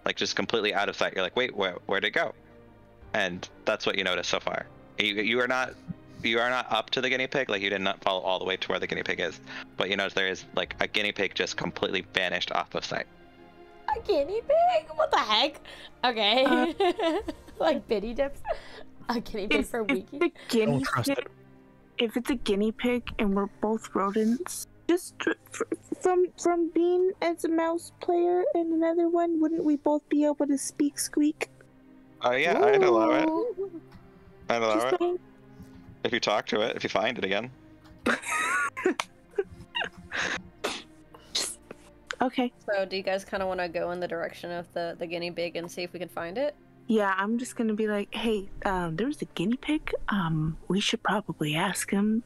like just completely out of sight. You're like, wait, where'd it go? And that's what you notice so far. You are not up to the guinea pig, like you did not follow all the way to where the guinea pig is, but you notice there is like a guinea pig just completely vanished off of sight. A guinea pig? What the heck? Okay. Like bitty dips. A guinea pig for wiki. If it's a guinea pig and we're both rodents, just from being as a mouse player and another one, wouldn't we both be able to speak squeak? Oh yeah, I'd allow it. I'd allow Just it. saying. If you talk to it, if you find it again. Okay. So do you guys kind of want to go in the direction of the guinea pig and see if we can find it? Yeah, I'm just gonna be like, hey, there was a guinea pig. We should probably ask him,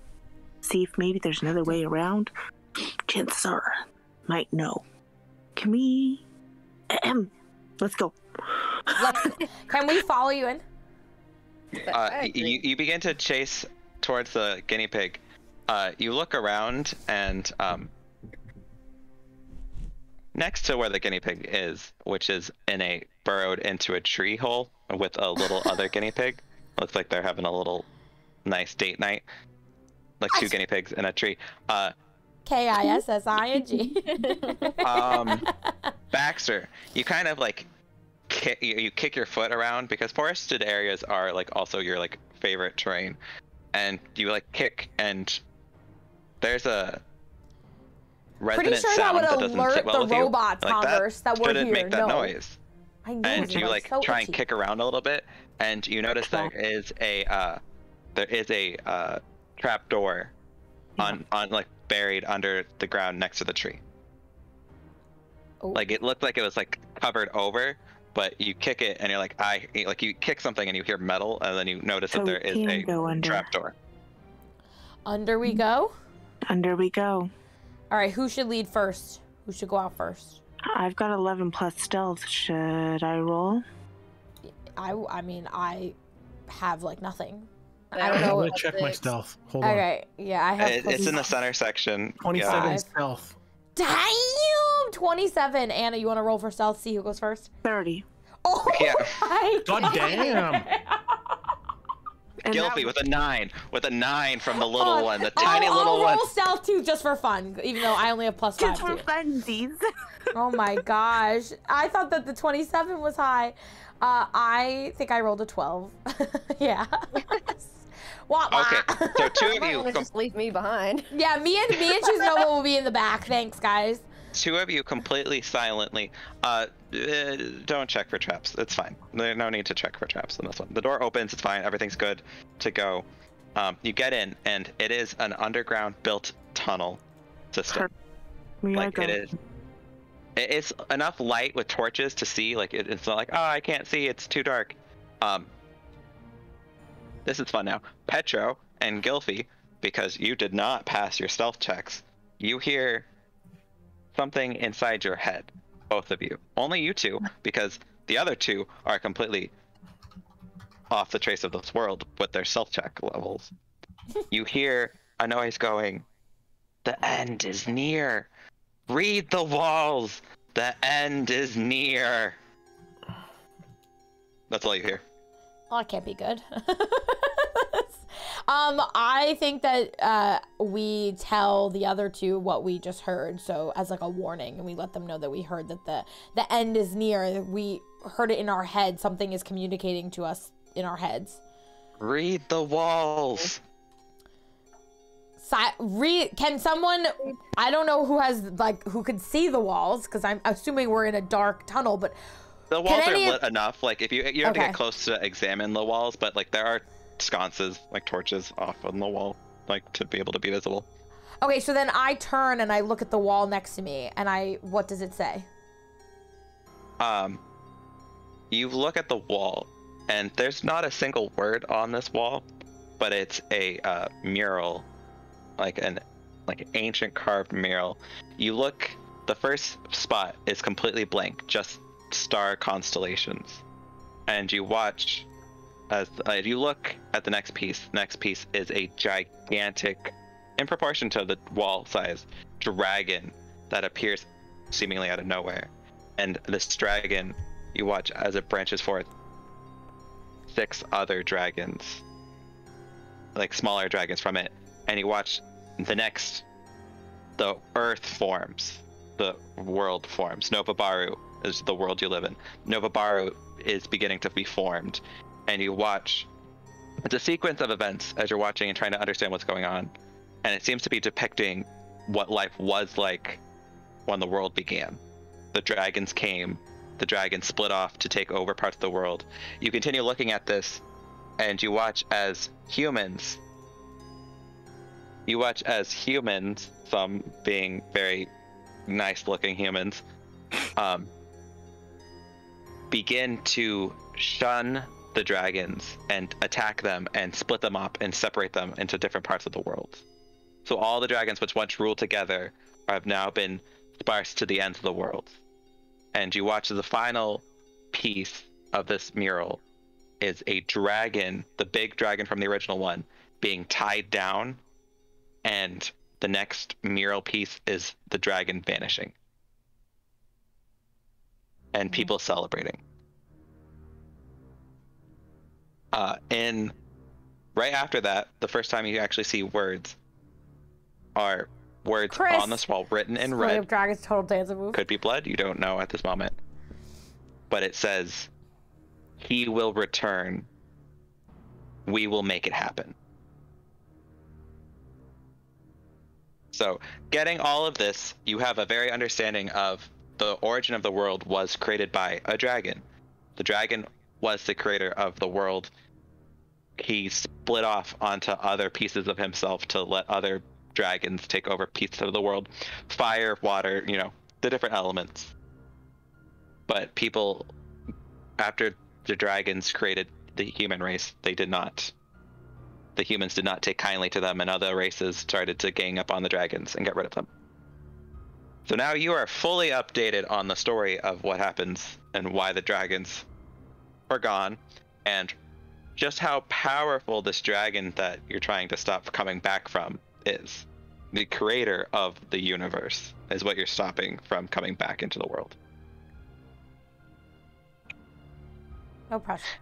see if maybe there's another way around. Chances are, might know. Can we? Let's go. Can we follow you in? You begin to chase towards the guinea pig. You look around and next to where the guinea pig is, which is burrowed into a tree hole with a little other guinea pig. Looks like they're having a little nice date night. Like two guinea pigs in a tree. Kissing. Baxter, you kind of like you kick your foot around because forested areas are like also your like favorite terrain, and you like kick and there's a resonant Pretty sure that sound would that doesn't alert sit well the with you. robots, Like Converse, that we're shouldn't here. make that No. noise. I know. And you I'm like so try itchy. and kick around a little bit, and you notice there is a trap door on like buried under the ground next to the tree. Oh. Like it looked like it was like covered over, but you kick it and you're like you kick something and you hear metal, and then you notice that there is a trap door. Under we go. Under we go. All right, who should lead first? Who should go out first? I've got 11 plus stealth. Should I roll? I mean, I have like nothing. I I don't I'm know. gonna check my stealth. Hold on. Okay, yeah, I have. It's in the center section. 27 Yeah. stealth. Damn, 27. Anna, you want to roll for stealth? See who goes first. 30. Oh Yeah. my God damn. And Gylfie with a 9 from the little Oh, one, the tiny little I'll one. roll stealth too, just for fun, even though I only have +5. just for too. funsies. Oh my gosh, I thought that the 27 was high. I think I rolled a 12. Yeah. Wah, wah. Okay, so two You of might you want to just leave me behind. Yeah, me and ShesANova will be in the back. Thanks, guys. completely silently don't check for traps. It's fine. There's no need to check for traps in this one. The door opens, it's fine, everything's good to go. You get in and it is an underground built tunnel system. We gotta Like go. it's enough light with torches to see. Like it's not like, oh, I can't see, it's too dark. This is fun now. Petro and Gylfie, because you did not pass your stealth checks, you hear something inside your head, both of you. Only you two, because the other two are completely off the trace of this world with their stealth check levels. You hear a noise going, "The end is near. Read the walls. The end is near." That's all you hear. Oh, that can't be good. I think that we tell the other two what we just heard, so as like a warning, and we let them know that we heard that the end is near. We heard it in our head. Something is communicating to us in our heads. Read the walls. Can someone? I don't know who could see the walls, because I'm assuming we're in a dark tunnel, but The walls are any lit enough. Like if you have to Okay. get close to examine the walls, but like there are sconces, like torches off on the wall, like to be able to be visible. okay. So then I turn and I look at the wall next to me, and what does it say? You look at the wall, and there's not a single word on this wall, but it's a mural, like an ancient carved mural. You look, the first spot is completely blank, just star constellations, and you watch as you look at the next piece. The next piece is a gigantic, in proportion to the wall size, dragon that appears seemingly out of nowhere. And this dragon, you watch as it branches forth 6 other dragons, like smaller dragons from it. And you watch the earth forms, the world forms. Nova Baru is the world you live in. Nova Baru is beginning to be formed. And you watch, it's a sequence of events as you're watching and trying to understand what's going on. And it seems to be depicting what life was like when the world began. The dragons came, the dragons split off to take over parts of the world. You continue looking at this, and you watch as humans, some being very nice looking humans, begin to shun the dragons and attack them and split them up and separate them into different parts of the world. So all the dragons which once ruled together have now been dispersed to the ends of the world. And you watch the final piece of this mural is a dragon, the big dragon from the original one, being tied down, and the next mural piece is the dragon vanishing. And people celebrating. And right after that, the first time you actually see words are words Chris, on this wall written in Slay red. of Dragons total dance move. Could be blood, you don't know at this moment. But it says, "He will return. We will make it happen." So, getting all of this, you have a very understanding of the origin of the world was created by a dragon. The dragon was the creator of the world. He split off onto other pieces of himself to let other dragons take over pieces of the world. Fire, water, the different elements. But people, after the dragons created the human race, the humans did not take kindly to them, and other races started to gang up on the dragons and get rid of them. So now you are fully updated on the story of what happens and why the dragons are gone, and just how powerful this dragon that you're trying to stop coming back from is. The creator of the universe is what you're stopping from coming back into the world. No pressure.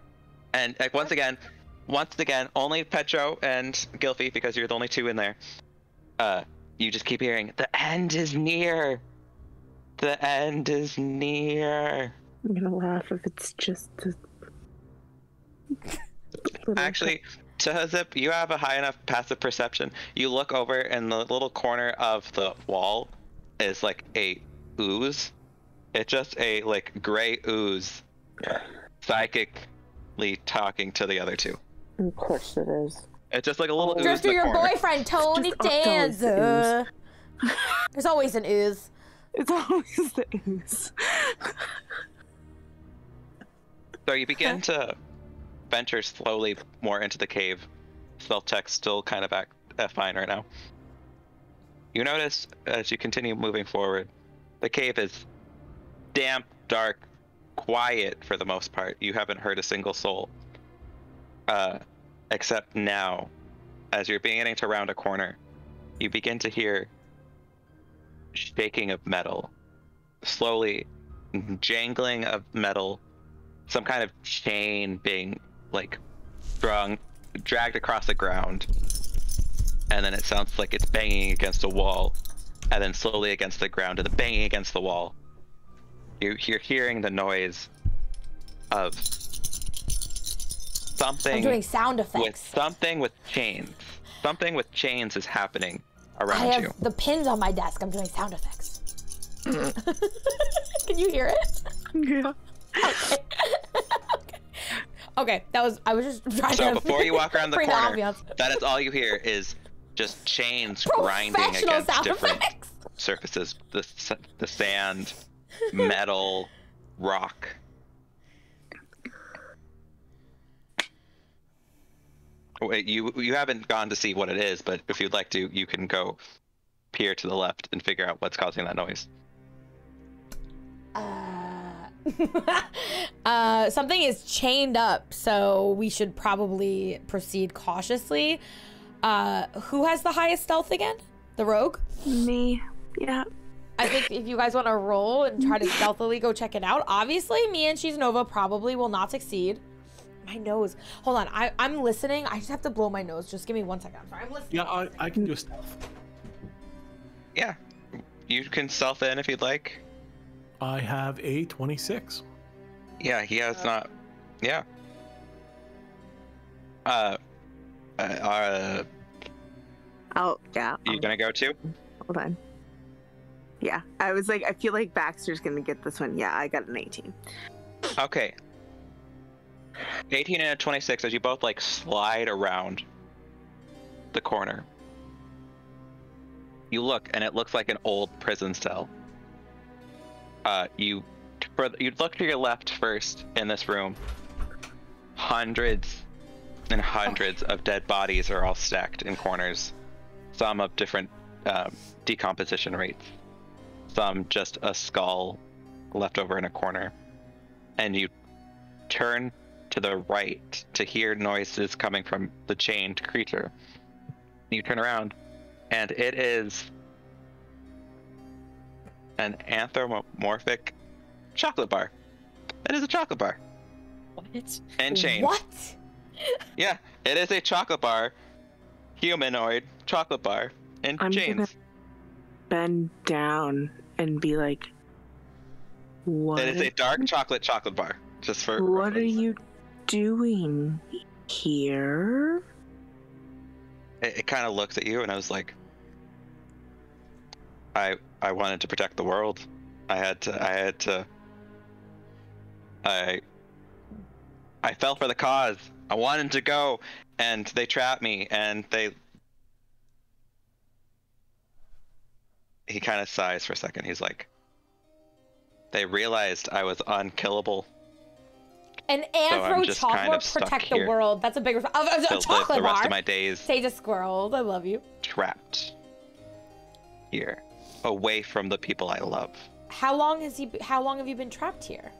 And once again, only Petro and Gylfie, because you're the only 2 in there. You just keep hearing, "The end is near. The end is near." I'm gonna laugh if it's just a... Actually, Tahazip, you have a high enough passive perception. You look over, and the little corner of the wall is like a ooze. It's just a gray ooze, psychically talking to the other 2. Of course it is. It's just like a little ooze. Drifter, in the your corner. boyfriend, Tony Just always Danza. There's always an ooze. It's always the ooze. So you begin to venture slowly more into the cave. Stealth check still kind of at fine right now. You notice as you continue moving forward, the cave is damp, dark, quiet for the most part. You haven't heard a single soul. Except now, as you're beginning to round a corner, you begin to hear shaking of metal, slowly jangling of metal, some kind of chain being dragged across the ground, and then it sounds like it's banging against a wall, and then slowly against the ground, and then banging against the wall. You're hearing the noise of something. I'm doing sound effects. Something with chains. Something with chains is happening around I have you. the pins on my desk. I'm doing sound effects. Can you hear it? Yeah. Okay. Okay, I was just trying to... So before you walk around the bring corner, ambiance. that is all you hear is just chains grinding Professional against sound different effects. surfaces. The sand, metal, rock. Wait, you haven't gone to see what it is, but if you'd like to, you can go peer to the left and figure out what's causing that noise. Something is chained up, so we should probably proceed cautiously. Who has the highest stealth again? The rogue? Me. Yeah. I think if you guys want to roll and try to stealthily go check it out, obviously me and ShesANova probably will not succeed. My nose. Hold on. I'm listening. I just have to blow my nose. Just give me 1 second. I'm sorry. I'm listening. Yeah, I can do a stealth. Yeah. You can stealth in if you'd like. I have a 26. Yeah, he has not. Yeah. Oh, yeah. You gonna go too? Hold on. Yeah, I was like, I feel like Baxter's gonna get this one. Yeah, I got an 18. Okay. 18 and a 26 as you both like slide around the corner. You look, and it looks like an old prison cell. You look to your left first in this room. Hundreds and hundreds of dead bodies are all stacked in corners. Some of different decomposition rates. Some just a skull left over in a corner. And you turn to the right to hear noises coming from the chained creature. You turn around, and it is an anthropomorphic chocolate bar. It is a chocolate bar. What? And chained. What? Yeah, it is a chocolate bar. Humanoid chocolate bar in I'm chains. gonna bend down and be like, what? It is a dark chocolate bar. Just for What are reference. you doing here? It kind of looks at you, and I was like, I wanted to protect the world. I fell for the cause. I wanted to go, and they trapped me, and he kind of sighs for a second. He's like, they realized I was unkillable. An I'm anthro just chocolate kind of stuck protect the here. world. That's a big a To chocolate live the rest bar. of my days Sage a squirrel. I love you. trapped here, away from the people I love. How long have you been trapped here?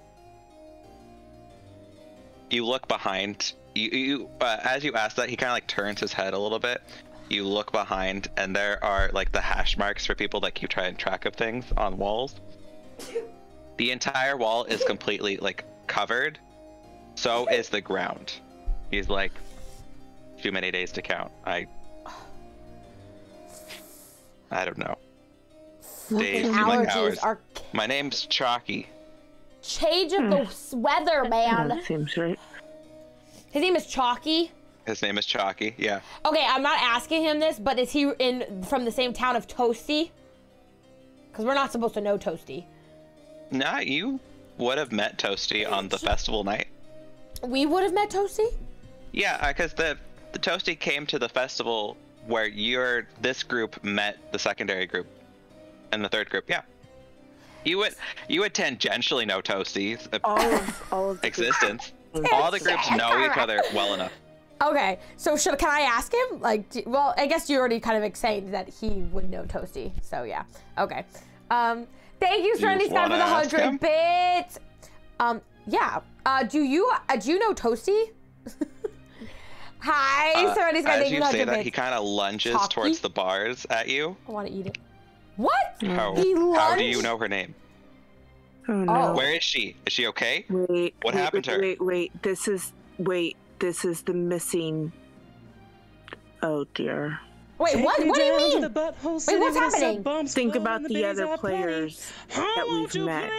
You look behind you as you ask that, he kind of like turns his head a little bit. You look behind, and there are like the hash marks for people that keep trying track of things on walls. The entire wall is completely like covered. So is the ground. He's like, too many days to count. I don't know. Days seem like hours. Are My name's Chalky. change of the weather, man. That seems right. His name is Chalky. His name is Chalky, yeah. Okay, I'm not asking him this, but is he from the same town of Toasty? Because we're not supposed to know Toasty. Nah, you would have met Toasty on the festival night. We would have met Toasty? Yeah, because the Toasty came to the festival where this group met the secondary group and the third group. Yeah, you would tangentially know Toasty's All of the existence. All the groups know each other well enough. Okay, so can I ask him? Like, well, I guess you already kind of saying that he would know Toasty. So yeah, okay. Thank you, Trendy Sky, for the 100 bits. Yeah. Do you know Toasty? Hi, Serenity Sky. As you say that, he kind of lunges towards the bars at you. I want to eat it. What? How do you know her name? Oh no. Where is she? Is she okay? What happened to her? Wait. This is the missing. Oh dear. Wait, what? What do you mean? Wait, what's happening? Think about the other players that we've met.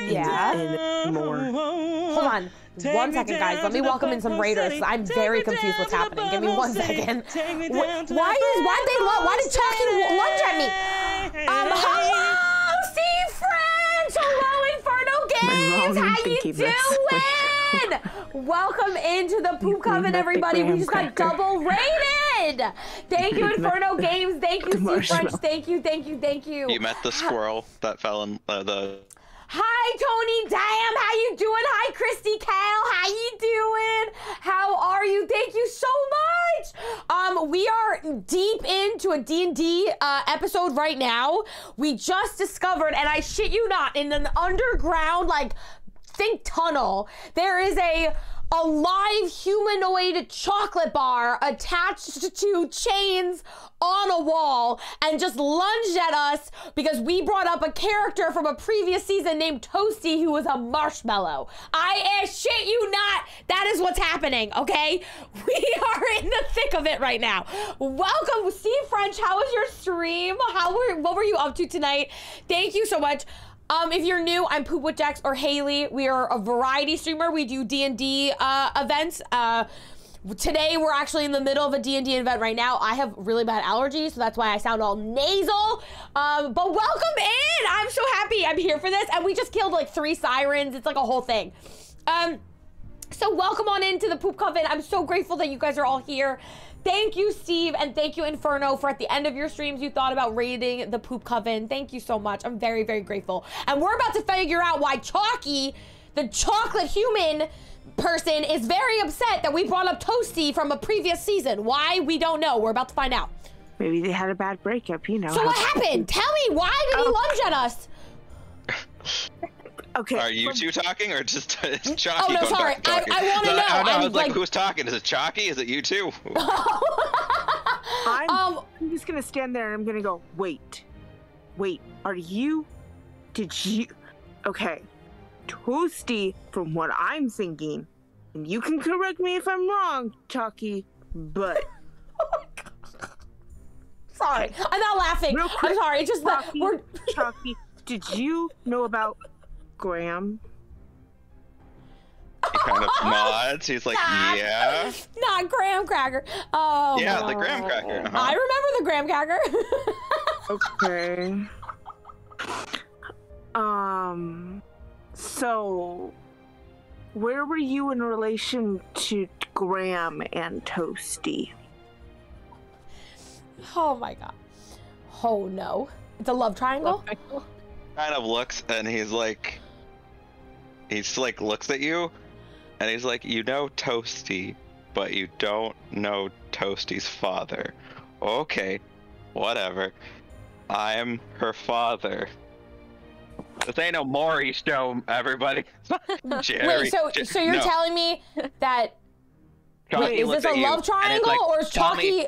Yeah. And more. Hold on. 1 second, guys. Let me welcome in some raiders. I'm very confused what's happening. Give me 1 second. Why did Chalky lunge at me? Hello, Steve friends. Hello, Inferno Games. How you doing? Welcome into the Poop Coven, everybody. We just got double rated. Thank you, Inferno Games. Thank you, Steve French. Thank you. You met the squirrel that fell in the... Hi, Tony Dam. How you doing? Hi, Christy Cal. How you doing? How are you? Thank you so deep into a D&D episode right now. We just discovered, and I shit you not, in an underground, like, think tunnel, there is a live humanoid chocolate bar attached to chains on a wall and just lunged at us because we brought up a character from a previous season named Toasty who was a marshmallow. I shit you not, that is what's happening, okay? We are in the thick of it right now. Welcome, Steve French, how was your stream? What were you up to tonight? Thank you so much. If you're new, I'm PoopWitchx or Haley. We are a variety streamer. We do D&D events. Today, we're actually in the middle of a D&D event right now. I have really bad allergies, so that's why I sound all nasal. But welcome in! I'm so happy I'm here for this. And we just killed like 3 sirens. It's like a whole thing. So welcome on into the Poop Coven. I'm so grateful that you guys are all here. Thank you, Steve, and thank you, Inferno, for at the end of your streams you thought about raiding the Poop Coven. Thank you so much. I'm very, very grateful. And we're about to figure out why Chalky, the chocolate human person, is very upset that we brought up Toasty from a previous season. Why? We don't know. We're about to find out. Maybe they had a bad breakup, you know. So what happened? Tell me, why did he lunge at us? Okay. Are you two talking or just Chalky? Oh, no, sorry. I want to know. I was like, who's talking? Is it Chalky? Is it you two? I'm just going to stand there and I'm going to go, wait, did you, okay, Toasty, from what I'm thinking, and you can correct me if I'm wrong, Chalky, but. Oh my God. Sorry, I'm not laughing. I'm sorry, it's just that we're. Chalky, did you know about Graham? He kind of nods. He's like, yeah. Not graham cracker. Oh. Yeah, the graham cracker. Uh-huh. I remember the graham cracker. Okay. So, where were you in relation to Graham and Toasty? Oh my God. Oh no. It's a love triangle? Kind of looks and he just like looks at you and he's like, you know Toasty, but you don't know Toasty's father. Okay, whatever. I'm her father. This ain't no Maury show, everybody. Jerry. Wait, so you're telling me that wait, is this a love triangle or is Chalky?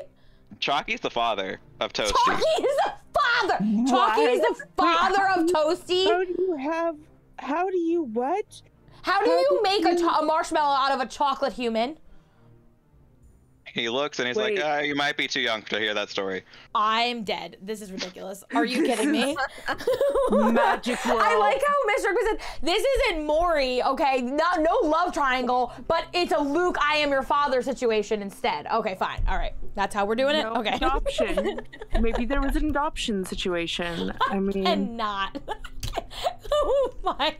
Chalky's the father of Toasty. Chalky is the father. Chalky is the father of Toasty. How do you what? How do you make a marshmallow out of a chocolate human? He looks and he's like, you might be too young to hear that story. I'm dead. This is ridiculous. Are you kidding me? Magic world. I like how Mr. Chris said, this isn't Maury, okay? No love triangle, but it's a Luke, I am your father situation instead. Okay, fine. All right. That's how we're doing it? Okay. Adoption. Maybe there was an adoption situation. I mean. And not. Oh my God.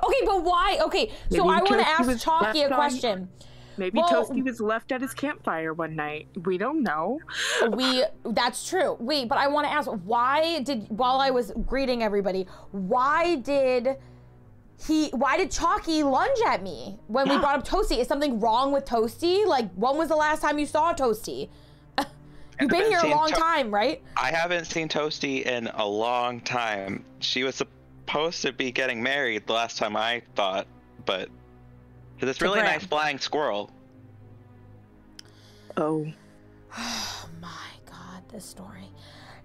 Okay, but why? Okay, so I want to ask Chalky a question. Maybe Toasty was left at his campfire one night. We don't know. That's true. Wait, but I want to ask, while I was greeting everybody, why did Chalky lunge at me when we brought up Toasty? Is something wrong with Toasty? Like, when was the last time you saw Toasty? You've been here a long time, right? I haven't seen Toasty in a long time. She was supposed to be getting married the last time I thought, but to this really nice flying squirrel. Oh my God, this story.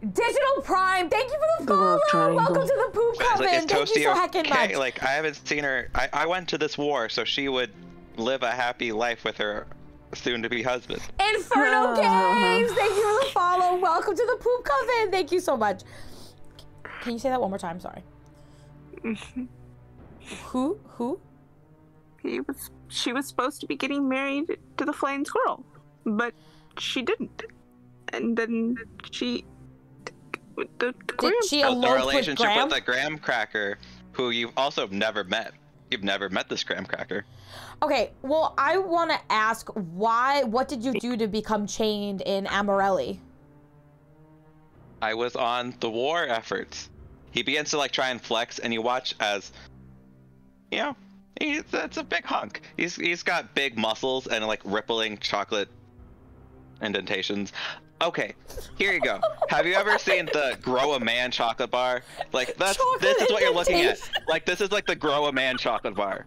Digital Prime, thank you for the follow. Welcome to the Poop Coven. Like, thank you so heckin' much. Like, I haven't seen her. I went to this war so she would live a happy life with her soon-to-be husband. Inferno Games, thank you for the follow. Welcome to the Poop Coven. Thank you so much. Can you say that one more time? Sorry. Who? She was supposed to be getting married to the flying squirrel, but she didn't. And then she did she elope the relationship with the graham cracker, who you've also never met. You've never met this graham cracker. Okay, well, I want to ask what did you do to become chained in Amarelli? I was on the war efforts. He begins to like try and flex, and you watch as, you know, that's a big hunk. He's got big muscles and like rippling chocolate indentations. Okay, here you go. Have you ever seen the Grow a Man chocolate bar? Like this is what you're looking at. Like this is like the Grow a Man chocolate bar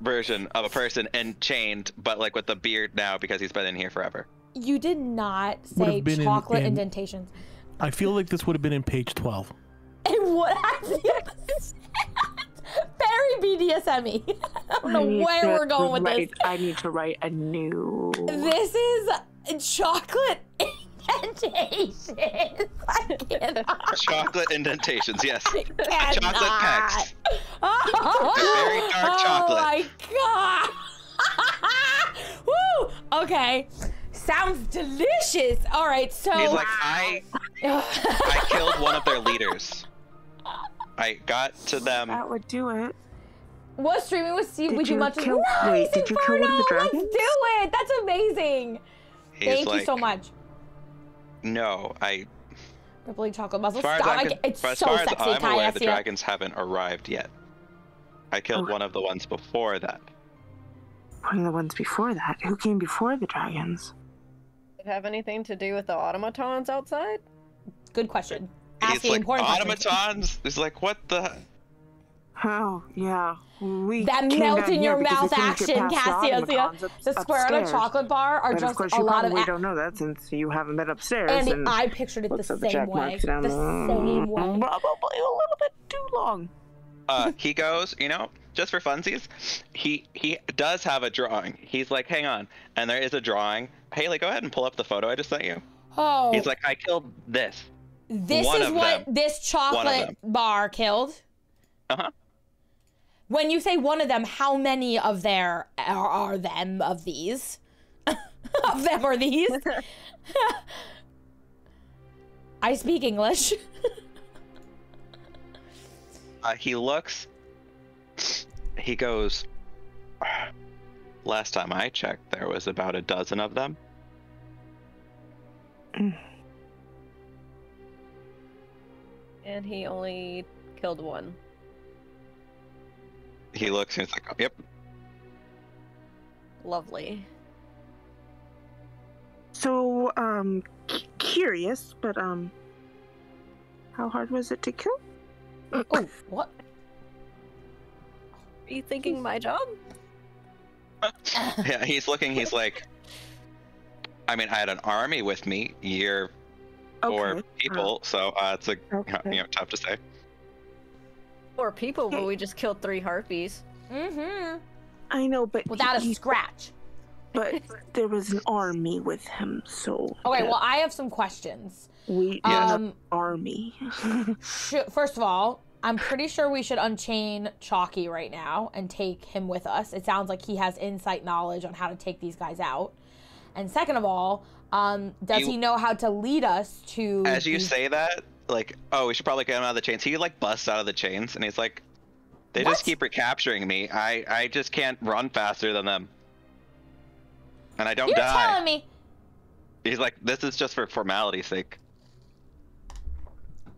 version of a person enchained, but like with the beard now because he's been in here forever. You did not say chocolate indentations. I feel like this would have been in page 12. And what very BDSM-y. I don't know where we're going with this. I need to write a new. This is chocolate indentations. I cannot. Chocolate indentations, yes. Cannot. Chocolate pecks. Very dark chocolate. Oh my god. Woo. Okay. Sounds delicious. All right, so he's like, I killed one of their leaders. I got to them. That would do it. Was streaming with Steve with you much? Did you kill one of the dragons? Let's do it. That's amazing. Thank you so much. No, Purple chocolate muzzle. As far It's so as far as sexy. I'm aware, the dragons haven't arrived yet. I killed one of the ones before that. One of the ones before that? Who came before the dragons? Did it have anything to do with the automatons outside? Good question. He's like, automatons? He's like, what the? Oh, yeah. That melt in your mouth action, Cassiopeia. The square on a chocolate bar are just a lot of. We don't know that since you haven't been upstairs. And I pictured it the same way. The same way. Probably a little bit too long. He goes, just for funsies, he does have a drawing. He's like, hang on, and there is a drawing. Haley, go ahead and pull up the photo I just sent you. Oh. He's like, I killed this. This is what this chocolate bar killed? Uh-huh. When you say one of them, how many of there are them of these? Of them are these? I speak English. He looks, he goes, last time I checked, there was about a dozen of them. And he only killed one. He looks and he's like, oh, yep. Lovely. So, curious, but, how hard was it to kill? Oh, what? Are you thinking my job? Yeah, he's looking, he's like, I mean, I had an army with me, or people, so it's tough to say. 4 people, but we just killed 3 harpies. Mm-hmm. I know, but without a scratch. But there was an army with him, so. Okay, well, I have some questions. Army. First of all, I'm pretty sure we should unchain Chalky right now and take him with us. It sounds like he has insight knowledge on how to take these guys out. And second of all, does he know how to lead us to? As you say that, like, oh, we should probably get him out of the chains. He like busts out of the chains, and he's like, they just keep recapturing me. I just can't run faster than them, and I don't die. You're telling me? He's like, this is just for formality's sake.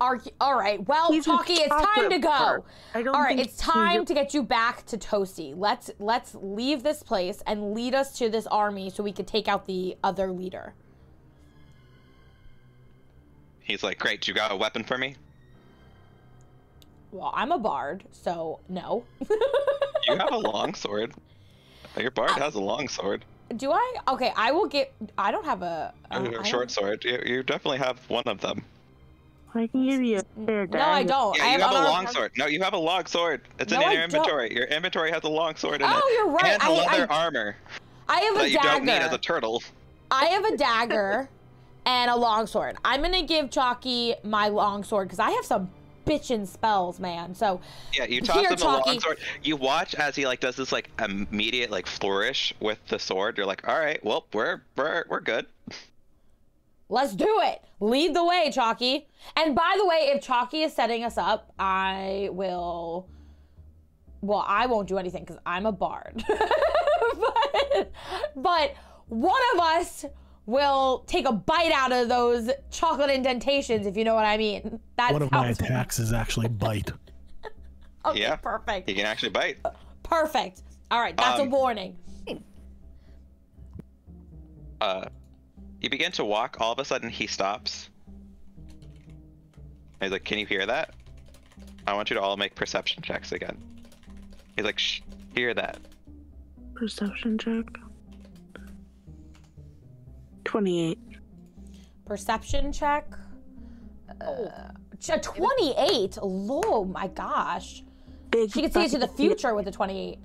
All right, well, Chalky, it's time to go. All right, it's time to get you back to Toasty. Let's leave this place and lead us to this army so we could take out the other leader. He's like, great, you got a weapon for me? Well, I'm a bard, so no. You have a longsword. Your bard has a longsword. Do I? Okay, I will get. I don't have a short sword. You definitely have one of them. I can give you a spare dagger. No, I don't. Yeah, you have a long sword. No, you have a long sword. It's in your inventory. Your inventory has a long sword in it. Oh, you're right. And leather armor. I have a dagger. That you don't need as a turtle. I have a dagger and a long sword. I'm gonna give Chalky my long sword because I have some bitchin' spells, man. So yeah, you toss him the long sword. You watch as he like does this like immediate like flourish with the sword. You're like, all right, well, we're good. Let's do it. Lead the way, Chalky. And by the way, if Chalky is setting us up, I will. Well, I won't do anything because I'm a bard. but one of us will take a bite out of those chocolate indentations, if you know what I mean. One of my attacks is actually bite. Okay, yeah, perfect. He can actually bite. you begin to walk. All of a sudden, he stops. He's like, "Can you hear that? I want you to all make perception checks again." He's like, "Shh, hear that." Perception check. 28. Perception check. 28. Oh my gosh. Big She can see into the future with the 28.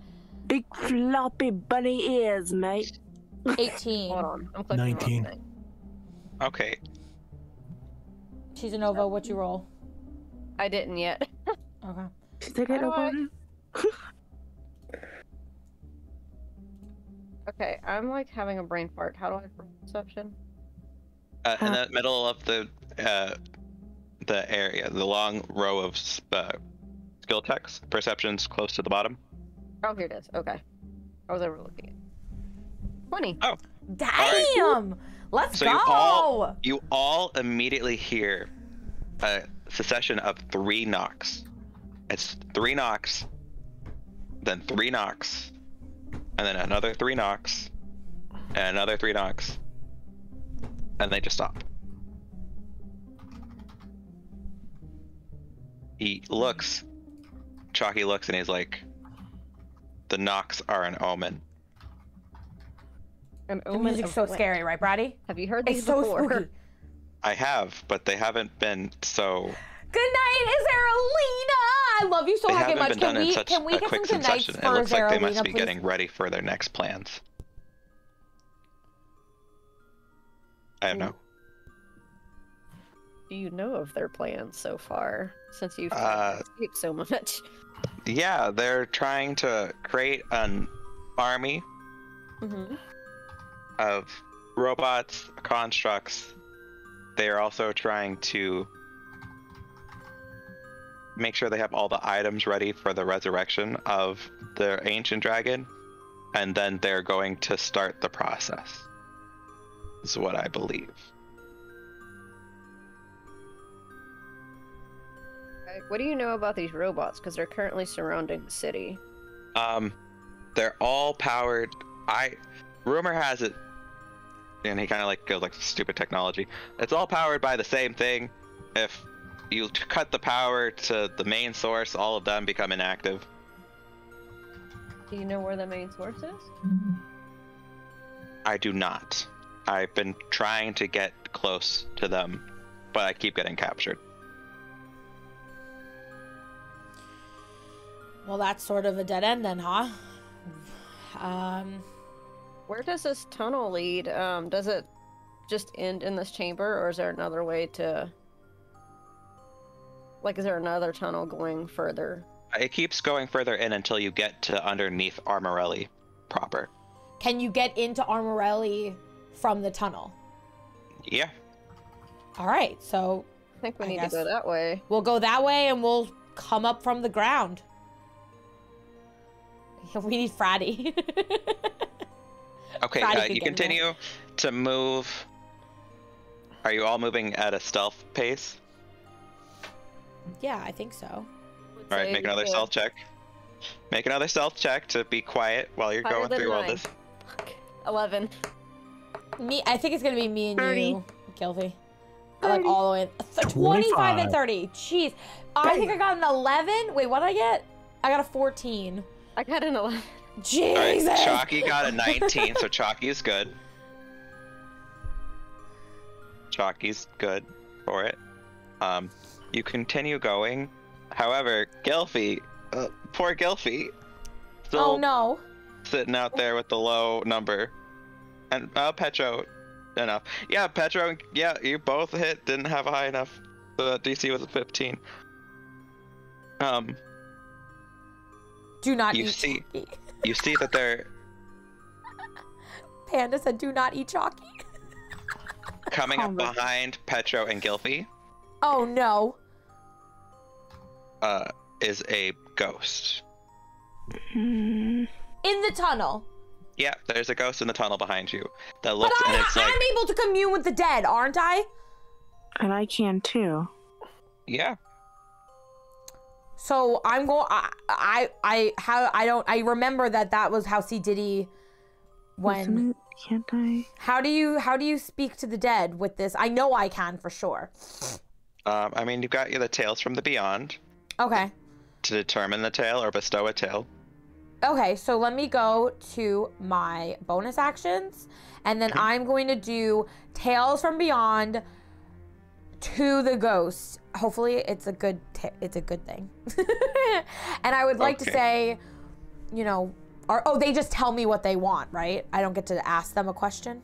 Big floppy bunny ears, mate. 18. Hold on. I'm clicking 19. on the thing. Okay. ShesANova, what'd you roll? I didn't yet. Okay. She's like, I How don't do I- want Okay, I'm like having a brain fart. How do I roll perception? In the middle of the area, the long row of skill checks, perception's close to the bottom. Oh, here it is. Okay. I was overlooking it. 20. Oh. Damn! Let's So go! you all immediately hear a succession of 3 knocks. It's 3 knocks, then 3 knocks, and then another 3 knocks, and another 3 knocks, and they just stop. He looks, Chalky looks, and he's like, "The knocks are an omen." An The omen music's of so what? scary, right, Brady? Have you heard It's these so before? spooky. I have, but they haven't been so. Good night, Zaralina! I love you so They fucking haven't much. been done in such Can we a get quick some good nights succession. for It looks like they must Zaralina, be please? getting ready for their next plans. I don't know. Do you know of their plans so far, since you've escaped so much? Yeah, they're trying to create an army Mm-hmm. of robots, constructs. They are also trying to make sure they have all the items ready for the resurrection of the ancient dragon, and then they're going to start the process. Is what I believe. What do you know about these robots? Because they're currently surrounding the city. They're all powered. Rumor has it, and he kind of like goes like stupid technology. It's all powered by the same thing. If you cut the power to the main source, all of them become inactive. Do you know where the main source is? I do not. I've been trying to get close to them, but I keep getting captured. Well, that's sort of a dead end then, huh? Where does this tunnel lead? Does it just end in this chamber, or is there another way to... Like, is there another tunnel going further? It keeps going further in until you get to underneath Armorelli proper. Can you get into Armorelli from the tunnel? Yeah. All right, so I think we I need guess to go that way. we'll go that way and we'll come up from the ground. We need Fratty. Okay, Friday could you get in continue to move. Are you all moving at a stealth pace? Yeah, I think so. All right, make another stealth check. Make another stealth check to be quiet while you're Higher going than through all 9. this. 11. I think it's gonna be me and 30. you, Gylfie. Like all the way. 25 and 30. Jeez. I think I got an 11. Wait, what did I get? I got a 14. I got an 11. Jesus. All right, Chalky got a 19, so Chalky is good. Chalky's good for it. You continue going. However, Gylfie, poor Gylfie, still Oh no. sitting out there with the low number. And Petro, enough. Yeah, Petro, yeah, you both hit, didn't have a high enough. The DC was a 15. Do not You eat see- chalky. You see that they're Panda said do not eat chalky. coming up behind Petro and Gylfie. Oh no. Is a ghost. In the tunnel. Yeah, there's a ghost in the tunnel behind you that But looks, and it's like, I'm able to commune with the dead, aren't I? And I can too. yeah. So I'm going. I remember that was how C Diddy Isn't it? Can't I? How do you speak to the dead with this? I know I can for sure. I mean, you've got the tales from the beyond Okay. to determine the tale or bestow a tale. Okay, so let me go to my bonus actions, and then I'm going to do Tales from Beyond to the ghost. Hopefully, it's a good thing. And I would like to say, you know, they just tell me what they want, right? I don't get to ask them a question.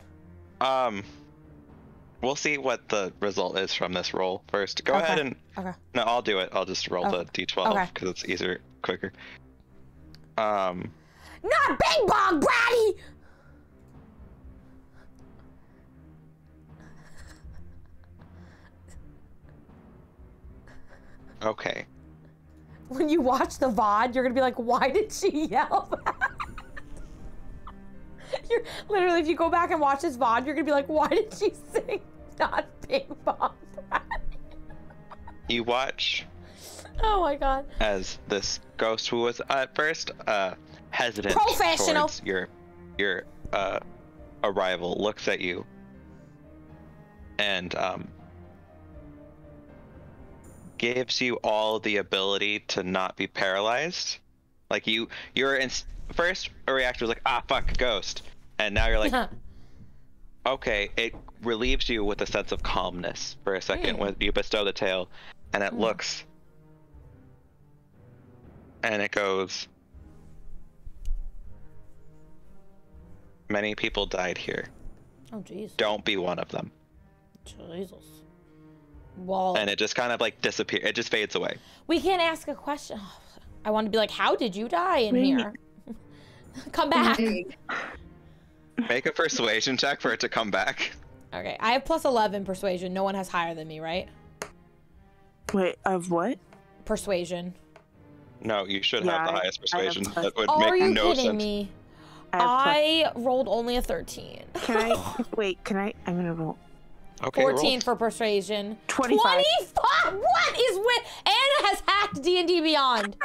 We'll see what the result is from this roll first. Go ahead and. Okay. No, I'll do it. I'll just roll the d12 because it's easier, quicker. Not Big Bong, Bratty! Okay. When you watch the VOD, you're gonna be like, why did she yell that? You're literally, if you go back and watch this VOD, you're gonna be like, why did she sing not Big Bong, Bratty? You watch. Oh my god. As this ghost, who was at first hesitant Professional. towards your arrival, looks at you and gives you all the ability to not be paralyzed. Like you're in first a reactor was like, ah, fuck, ghost, and now you're like, okay. It relieves you with a sense of calmness for a second when you bestow the tale, and it looks. And it goes, many people died here. Oh, jeez. Don't be one of them. Jesus. Well. And it just kind of like disappears. It just fades away. We can't ask a question. I want to be like, how did you die in here? Come back. Make a persuasion check for it to come back. Okay, I have plus 11 persuasion. No one has higher than me, right? Wait, of what? Persuasion. No, you should have the highest persuasion. That would Are make you no kidding sense. me? I rolled only a 13. Can I? Wait, can I? I'm gonna roll. Okay, 14 roll. for persuasion. 25. 25? What is with Anna has hacked D&D Beyond.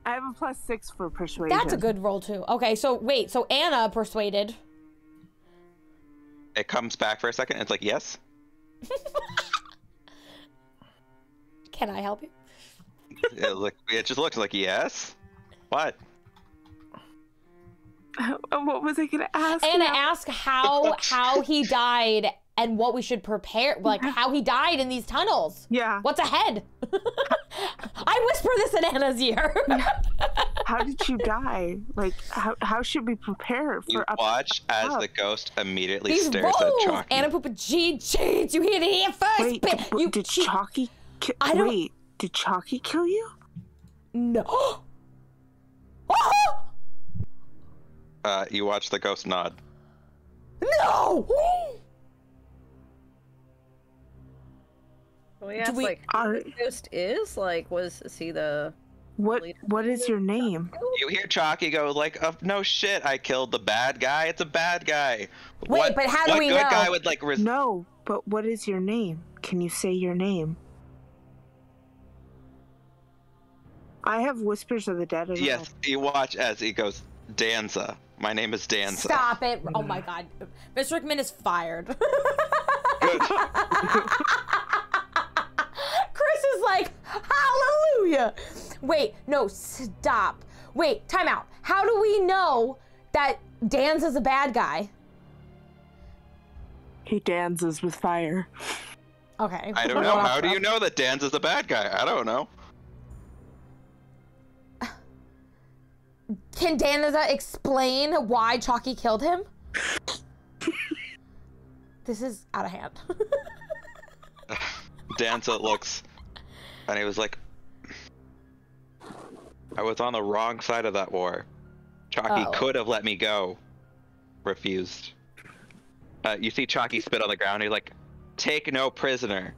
I have a +6 for persuasion. That's a good roll too. Okay, so wait, so Anna persuaded. It comes back for a second. It's like, yes. Can I help you? It just looks like yes. What? What was I gonna ask? Anna asked how he died and what we should prepare, like how he died in these tunnels. Yeah. What's ahead? I whisper this in Anna's ear. How did you die? Like, how should we prepare for You watch as the ghost immediately These stares at rolls! Chalky. Anna poop a G cheats. You hear it here first. Wait, did Chalky did Chalky kill you? No. You watch the ghost nod. No. We asked, like, who the ghost is? Like, is he the... What is your name? You hear Chalky go like, oh, no shit, I killed the bad guy. It's a bad guy. Wait, but how do we know? What good guy would like... No, but what is your name? Can you say your name? I have Whispers of the Dead as well. Yes, you watch as he goes, Danza. My name is Danza. Stop it. Oh my god. Miss Rickmon is fired. Good. Chris is like, hallelujah. Wait, no, stop. Wait, time out. How do we know that Danza's a bad guy? He dances with fire. Okay. I don't know. How do you know that Danza's a bad guy? I don't know. Can Danza explain why Chalky killed him? This is out of hand. Danza looks, and he was like, I was on the wrong side of that war. Chalky could have let me go. Refused. You see Chalky spit on the ground. He's like, take no prisoner.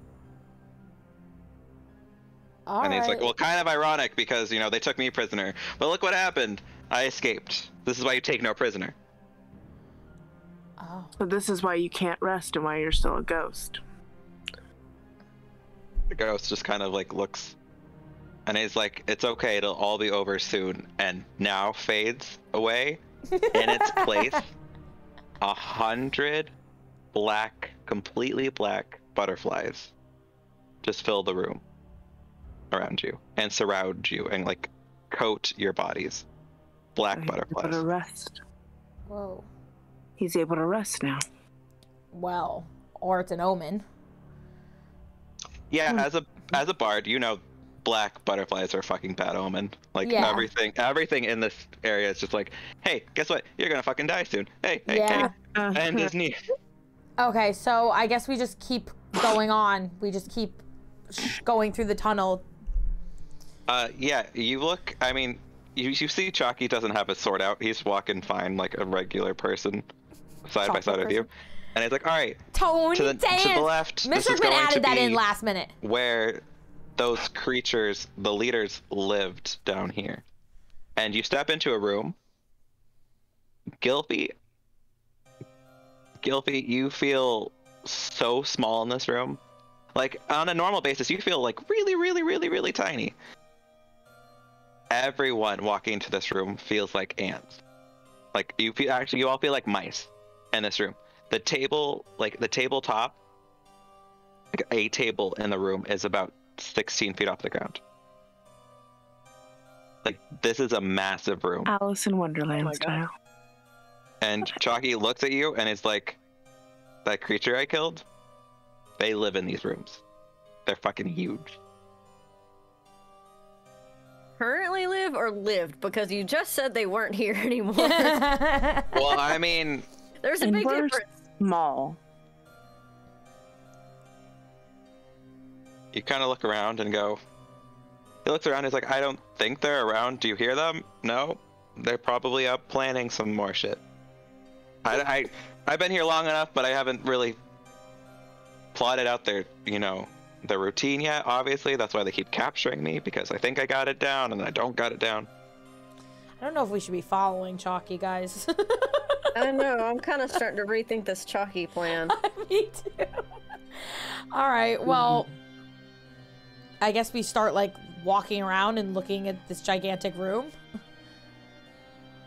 And he's like, well, kind of ironic because, you know, they took me prisoner. But look what happened. I escaped. This is why you take no prisoner. Oh. So this is why you can't rest and why you're still a ghost. The ghost just kind of like looks and he's like, it's okay, it'll all be over soon. And now fades away In its place, 100 black, completely black butterflies just fill the room around you and surround you and like coat your bodies. Black butterflies. Able to rest. Whoa. He's able to rest now. Well, or it's an omen. Yeah, as a bard, you know black butterflies are a fucking bad omen. Like Yeah. everything in this area is just like, hey, guess what? You're gonna fucking die soon. Hey, Yeah. hey. And his knee. Okay, so I guess we just keep going on. We just keep going through the tunnel. Yeah, you look, I mean, you see Chalky doesn't have his sword out. He's walking fine like a regular person, side by side with you. And he's like, all right, Tone to the left, this Mr. is Rickmon going to added that be in last minute. where those creatures, the leaders, lived down here. And you step into a room. Gylfie, you feel so small in this room. Like, on a normal basis, you feel like really, really, really, really tiny. Everyone walking into this room feels like ants. Like, you all feel like mice in this room. The table, like the tabletop, like a table in the room is about 16 feet off the ground. Like, this is a massive room. Alice in Wonderland style. And Chalky looks at you and is like, that creature I killed, they live in these rooms. They're fucking huge. Currently live or lived? Because you just said they weren't here anymore. Well, I mean, There's a big difference. Small. you kind of look around and go, he looks around, he's like, I don't think they're around. Do you hear them? No, they're probably up planning some more shit. I've been here long enough, but I haven't really plotted out their, the routine yet, obviously. That's why they keep capturing me, because I think I got it down and I don't got it down. I don't know if we should be following Chalky, guys. I don't know. I'm kind of starting to rethink this Chalky plan. Me too. All right, well, I guess we start, like, walking around and looking at this gigantic room.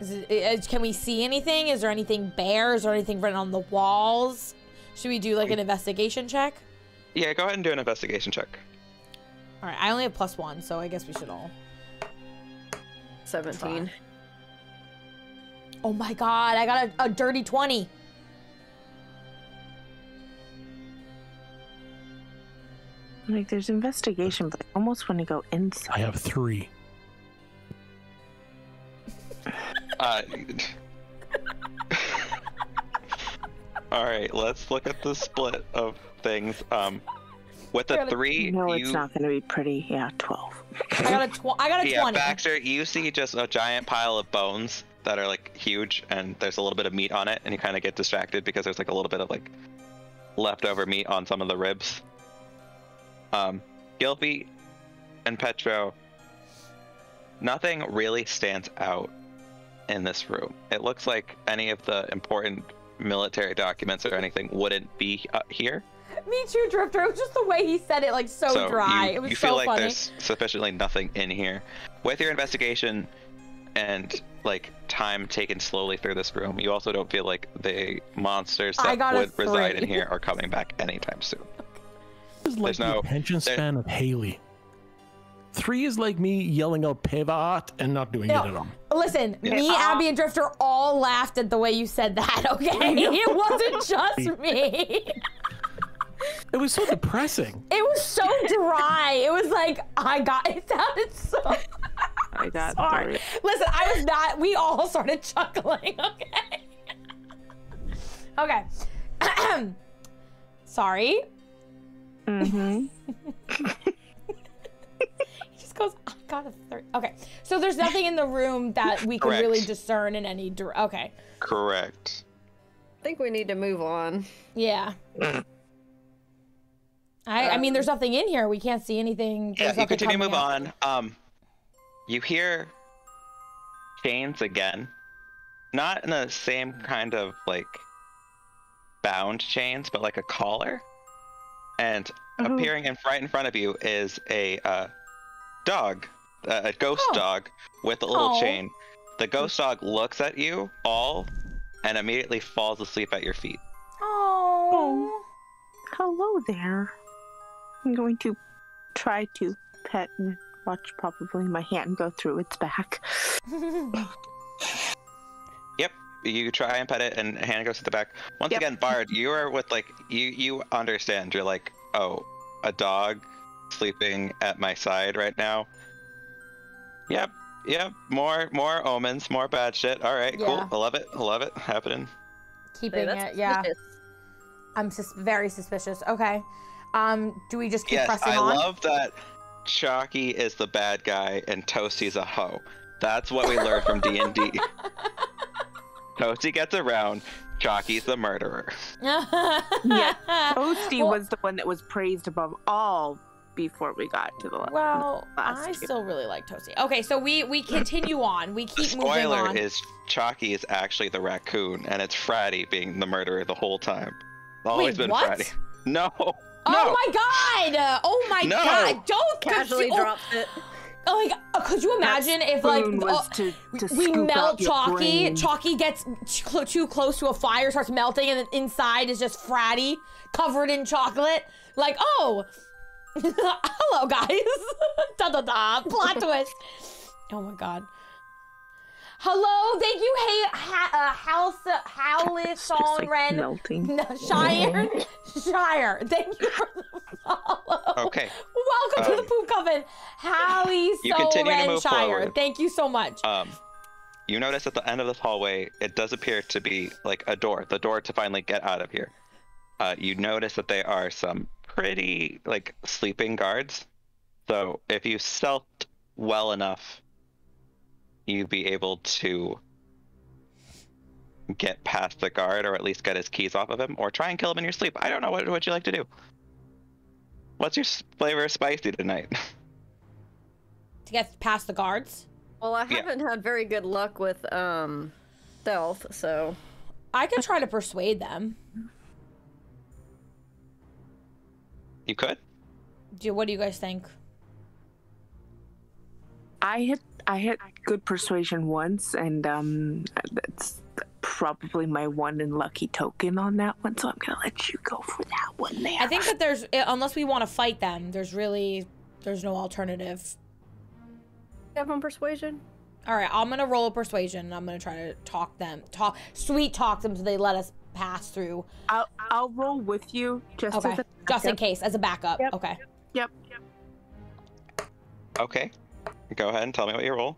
Can we see anything? Is there anything bare? Is there anything written on the walls? Should we do, like, an investigation check? Yeah, go ahead and do an investigation check. All right, I only have +1, so I guess we should all. 17. Oh my god, I got a dirty 20. Like, there's investigation, but I almost want to go inside. I have 3. All right, let's look at the split of things. With the 3, No, it's not going to be pretty. Yeah, 12. I got a 20. Yeah, Baxter, you see just a giant pile of bones that are like huge, and there's a little bit of meat on it, and you kind of get distracted because there's like a little bit of like leftover meat on some of the ribs. Gylfie and Petro, nothing really stands out in this room. It looks like any of the important military documents or anything wouldn't be here. Me too, Drifter. It was just the way he said it, like, so dry. It was you so feel like funny. there's sufficiently nothing in here. With your investigation and like time taken slowly through this room, you also don't feel like the monsters that would reside in here are coming back anytime soon. This is like the attention span of Haley. 3 is like me yelling out pivot and not doing it at all. Listen, me, Abby, and Drifter all laughed at the way you said that, okay? It wasn't just me. It was so depressing. It was so dry. It was like, it sounded so... I got sorry. 3. Listen, I was not, we all started chuckling, okay? Okay. Sorry. Mm-hmm. He just goes, I got a 3. Okay, so there's nothing in the room that we can really discern in any okay. Correct. I think we need to move on. Yeah. I mean, there's nothing in here. We can't see anything. Yeah, you continue to move on. You hear chains again. Not in the same kind of, like, bound chains, but like a collar. And appearing right in front of you is a dog, a ghost dog with a little chain. The ghost dog looks at you all and immediately falls asleep at your feet. Oh. Hello there. I'm going to try to pet and watch probably my hand go through its back. Yep, you try and pet it and hand goes to the back. Once again, Bard, you are with like, you understand. You're like, oh, a dog sleeping at my side right now. Yep, more omens, more bad shit. All right, cool. I love it happening. Keeping it, yeah. I'm very suspicious. Okay. Do we just keep pressing on? I love that Chalky is the bad guy and Toasty's a hoe. That's what we learned from D&D. Toasty gets around, Chalky's the murderer. Yeah, Toasty was the one that was praised above all before we got to the last. Well, I still really like Toasty. Okay, so we continue on. We keep moving on. Spoiler is Chalky is actually the raccoon, and it's Fratty being the murderer the whole time. Always been Fratty. No. Oh my god! Oh my god! Don't casually dropped it. Oh my god! Could you imagine if like we melt Chalky? Chalky gets too close to a fire, starts melting, and then inside is just Fratty covered in chocolate. Like, oh, hello guys! Da da da! Plot twist. Oh my god. Hello, thank you, Howlison Ren. Melting. Shire. Thank you for the follow. Okay. Welcome to the Poop Coven, Ren Shire. Forward. Thank you so much. You notice at the end of this hallway, it does appear to be like a door, the door to finally get out of here. You notice that there are some pretty like sleeping guards. So if you stealthed well enough, you'd be able to get past the guard, or at least get his keys off of him, or try and kill him in your sleep. I don't know. What would you like to do? What's your flavor of spicy tonight? To get past the guards? Well, I haven't had very good luck with stealth, so I could try to persuade them. You could? What do you guys think? I hit good persuasion once, and that's probably my one and lucky token on that one, so I'm gonna let you go for that one there. I think that there's, unless we want to fight them, there's no alternative. You have on persuasion? All right, I'm gonna roll a persuasion, and I'm gonna try to sweet talk them so they let us pass through. I'll roll with you just in case, as a backup. Yep. Okay. Yep. Okay. Go ahead and tell me what you roll.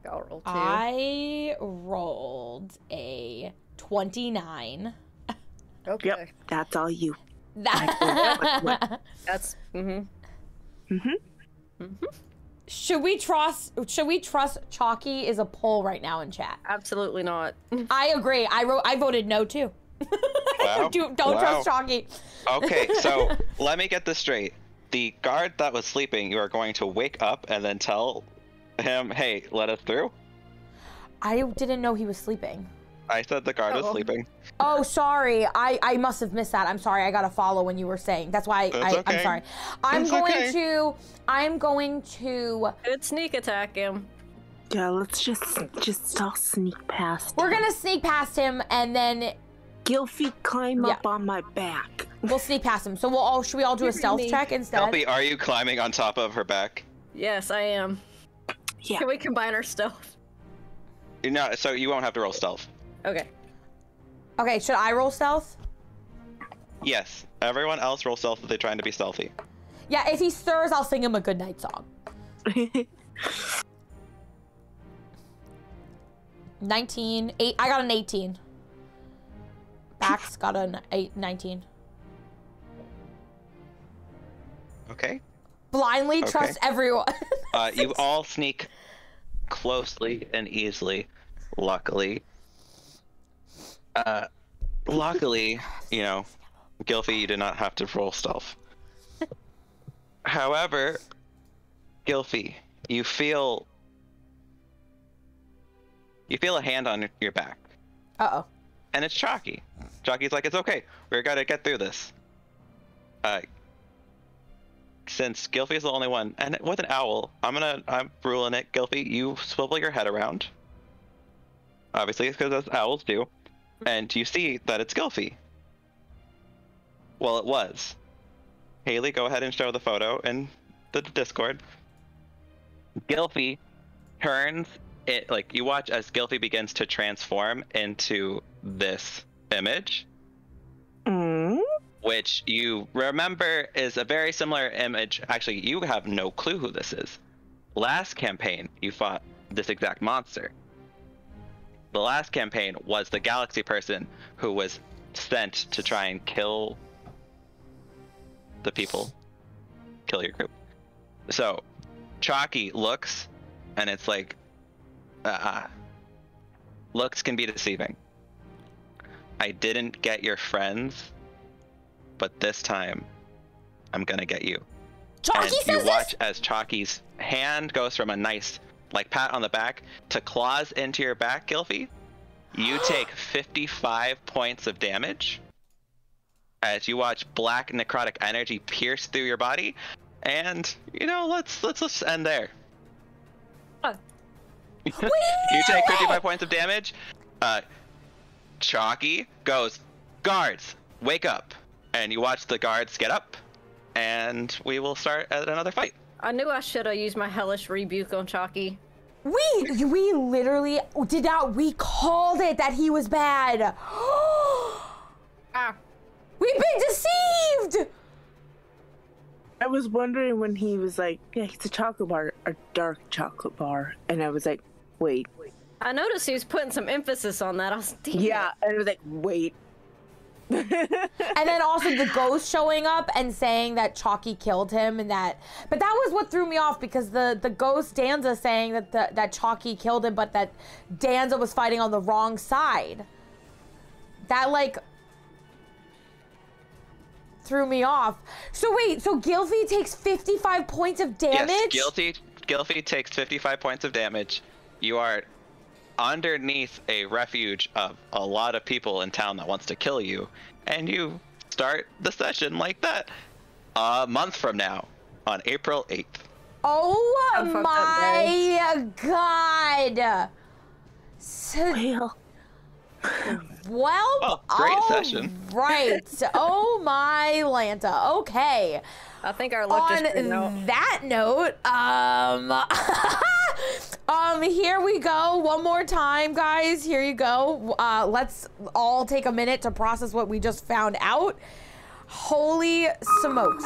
I'll roll 2. I rolled a 29. Okay. Yep. That's all you. That's Should we trust Chalky is a poll right now in chat? Absolutely not. I agree. I voted no too. Wow. Don't trust Chalky. Okay, so let me get this straight. The guard that was sleeping, you are going to wake up and then tell him, hey, let us through? I didn't know he was sleeping. I said the guard was sleeping. Oh, sorry. I must have missed that. I'm sorry. I got to follow when you were saying. That's why I'm sorry. I'm going to Good sneak attack him. Yeah, let's just all sneak past. We're going to sneak past him, and then Gylfie climb up on my back. We'll sneak past him. So should we all do a stealth check instead? Gylfie, are you climbing on top of her back? Yes, I am. Yeah. Can we combine our stealth? No, so you won't have to roll stealth. Okay. Okay, should I roll stealth? Yes. Everyone else roll stealth if they're trying to be stealthy. Yeah, if he stirs, I'll sing him a goodnight song. 19. I got an 18. Bax got an 19. Okay. Blindly trust everyone. You all sneak closely and easily, luckily. Luckily, Gylfie, you did not have to roll stealth. However, Gylfie, you feel a hand on your back. Uh-oh. And it's Chalky. Chalky's like, it's okay. We're gonna get through this. since Gylfie's the only one, and with an owl, I'm ruling it. Gylfie, you swivel your head around. Obviously, it's because that's owls do. And you see that it's Gylfie. Well, it was. Haley, go ahead and show the photo in the Discord. Gylfie turns it, like, you watch as Gylfie begins to transform into this image. Which you remember is a very similar image. Actually, you have no clue who this is. Last campaign, you fought this exact monster. The last campaign was the galaxy person who was sent to try and kill the people, kill your group. So Chalky looks, and it's like, looks can be deceiving. I didn't get your friends, but this time I'm gonna get you. Chalky and says you watch this? as Chalky's hand goes from a nice, like, pat on the back to claws into your back, Gylfie. You take 55 points of damage as you watch black necrotic energy pierce through your body. And, you know, let's end there. You take 55 points of damage. Chalky goes, guards, wake up. And you watch the guards get up, and we will start at another fight. I knew I should have used my hellish rebuke on Chalky. We literally did not. We called it that he was bad. We've been deceived. I was wondering when he was like, yeah, it's a chocolate bar, a dark chocolate bar. And I was like, wait. I noticed he was putting some emphasis on that. I was thinking, yeah, and I was like, wait. And then also the ghost showing up and saying that Chalky killed him, and that, but that was what threw me off, because the ghost Danza saying that that Chalky killed him, but that Danza was fighting on the wrong side. That, like, threw me off. So wait, so Gylfie takes 55 points of damage? Yes, Gylfie takes 55 points of damage. You are underneath a refuge of a lot of people in town that wants to kill you, and you start the session like that a month from now on April 8th. Oh my god. Well, great session. Right. Oh my Lanta. Okay. I think our luck just ran out. On that note, here we go. One more time, guys. Here you go. Let's all take a minute to process what we just found out. Holy smokes.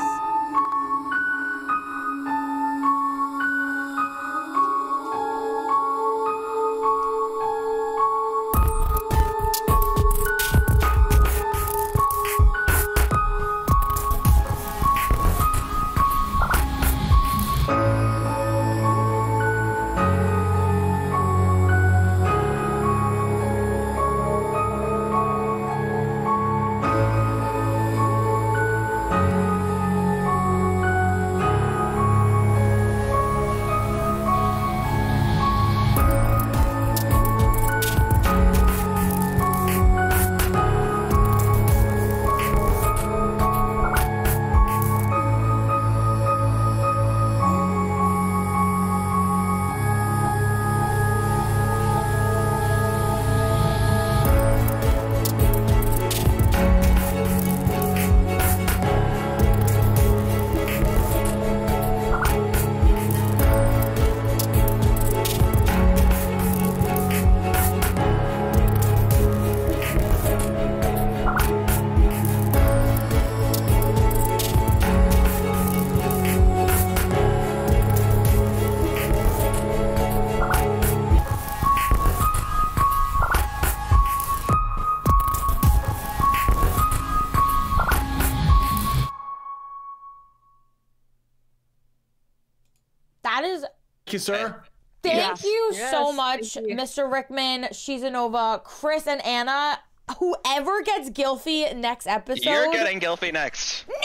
You, sir. Thank you so Yes, much, thank you. Mr. Rickmon, ShesANova, Chris, and Anna. Whoever gets Gylfie next episode. You're getting Gylfie next. No!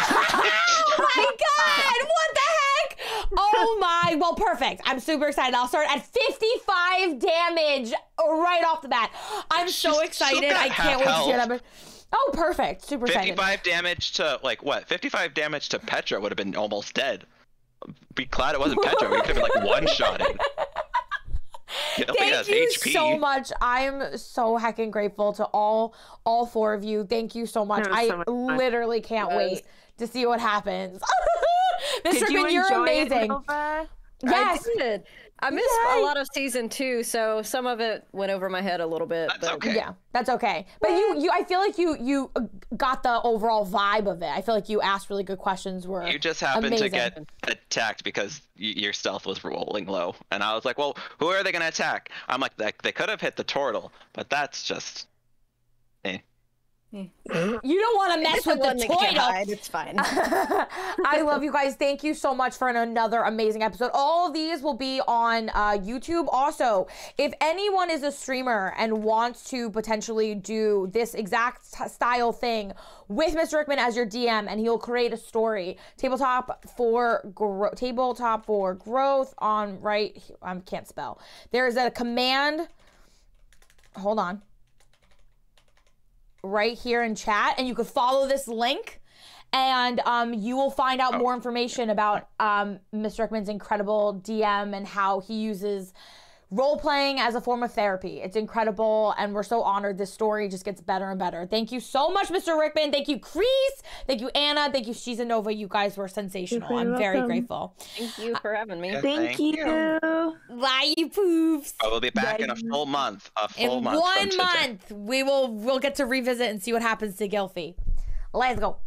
Oh my god! What the heck? Oh my! Well, perfect. I'm super excited. I'll start at 55 damage right off the bat. I'm so excited. I can't wait to see that. Oh, perfect. Super 55 damage to, like, what? 55 damage to Petro would have been almost dead. Be glad it wasn't Petro. We could have been, like, one-shotted. Thank you so much. I'm so heckin' grateful to all 4 of you. Thank you so much. I literally can't wait to see what happens. Mr. Rickmon, you're amazing. Yes. I did. I missed a lot of season 2, so some of it went over my head a little bit. That's okay. Yeah, that's okay. But you, I feel like you got the overall vibe of it. I feel like you asked really good questions. You just happened to get attacked because your stealth was rolling low, and I was like, well, who are they going to attack? I'm like, they could have hit the turtle, but that's just. You don't want to mess with the toilet. It's fine. I love you guys. Thank you so much for another amazing episode. All of these will be on YouTube. Also, if anyone is a streamer and wants to potentially do this exact style thing with Mr. Rickmon as your DM, and he'll create a story, tabletop for growth on right. I can't spell. There is a command. Hold on. Right here in chat, and you could follow this link, and you will find out more information about Mr. Rickmon's incredible DM and how he uses role-playing as a form of therapy. It's incredible, and we're so honored. This story just gets better and better. Thank you so much, Mr. Rickmon. Thank you, Chris. Thank you, Anna. Thank you, ShesANova. You guys were sensational. I'm very grateful. Thank you for having me. Thank you. Bye, you poops. I will be back in a full month. In 1 month, we'll get to revisit and see what happens to Gylfie. Let's go.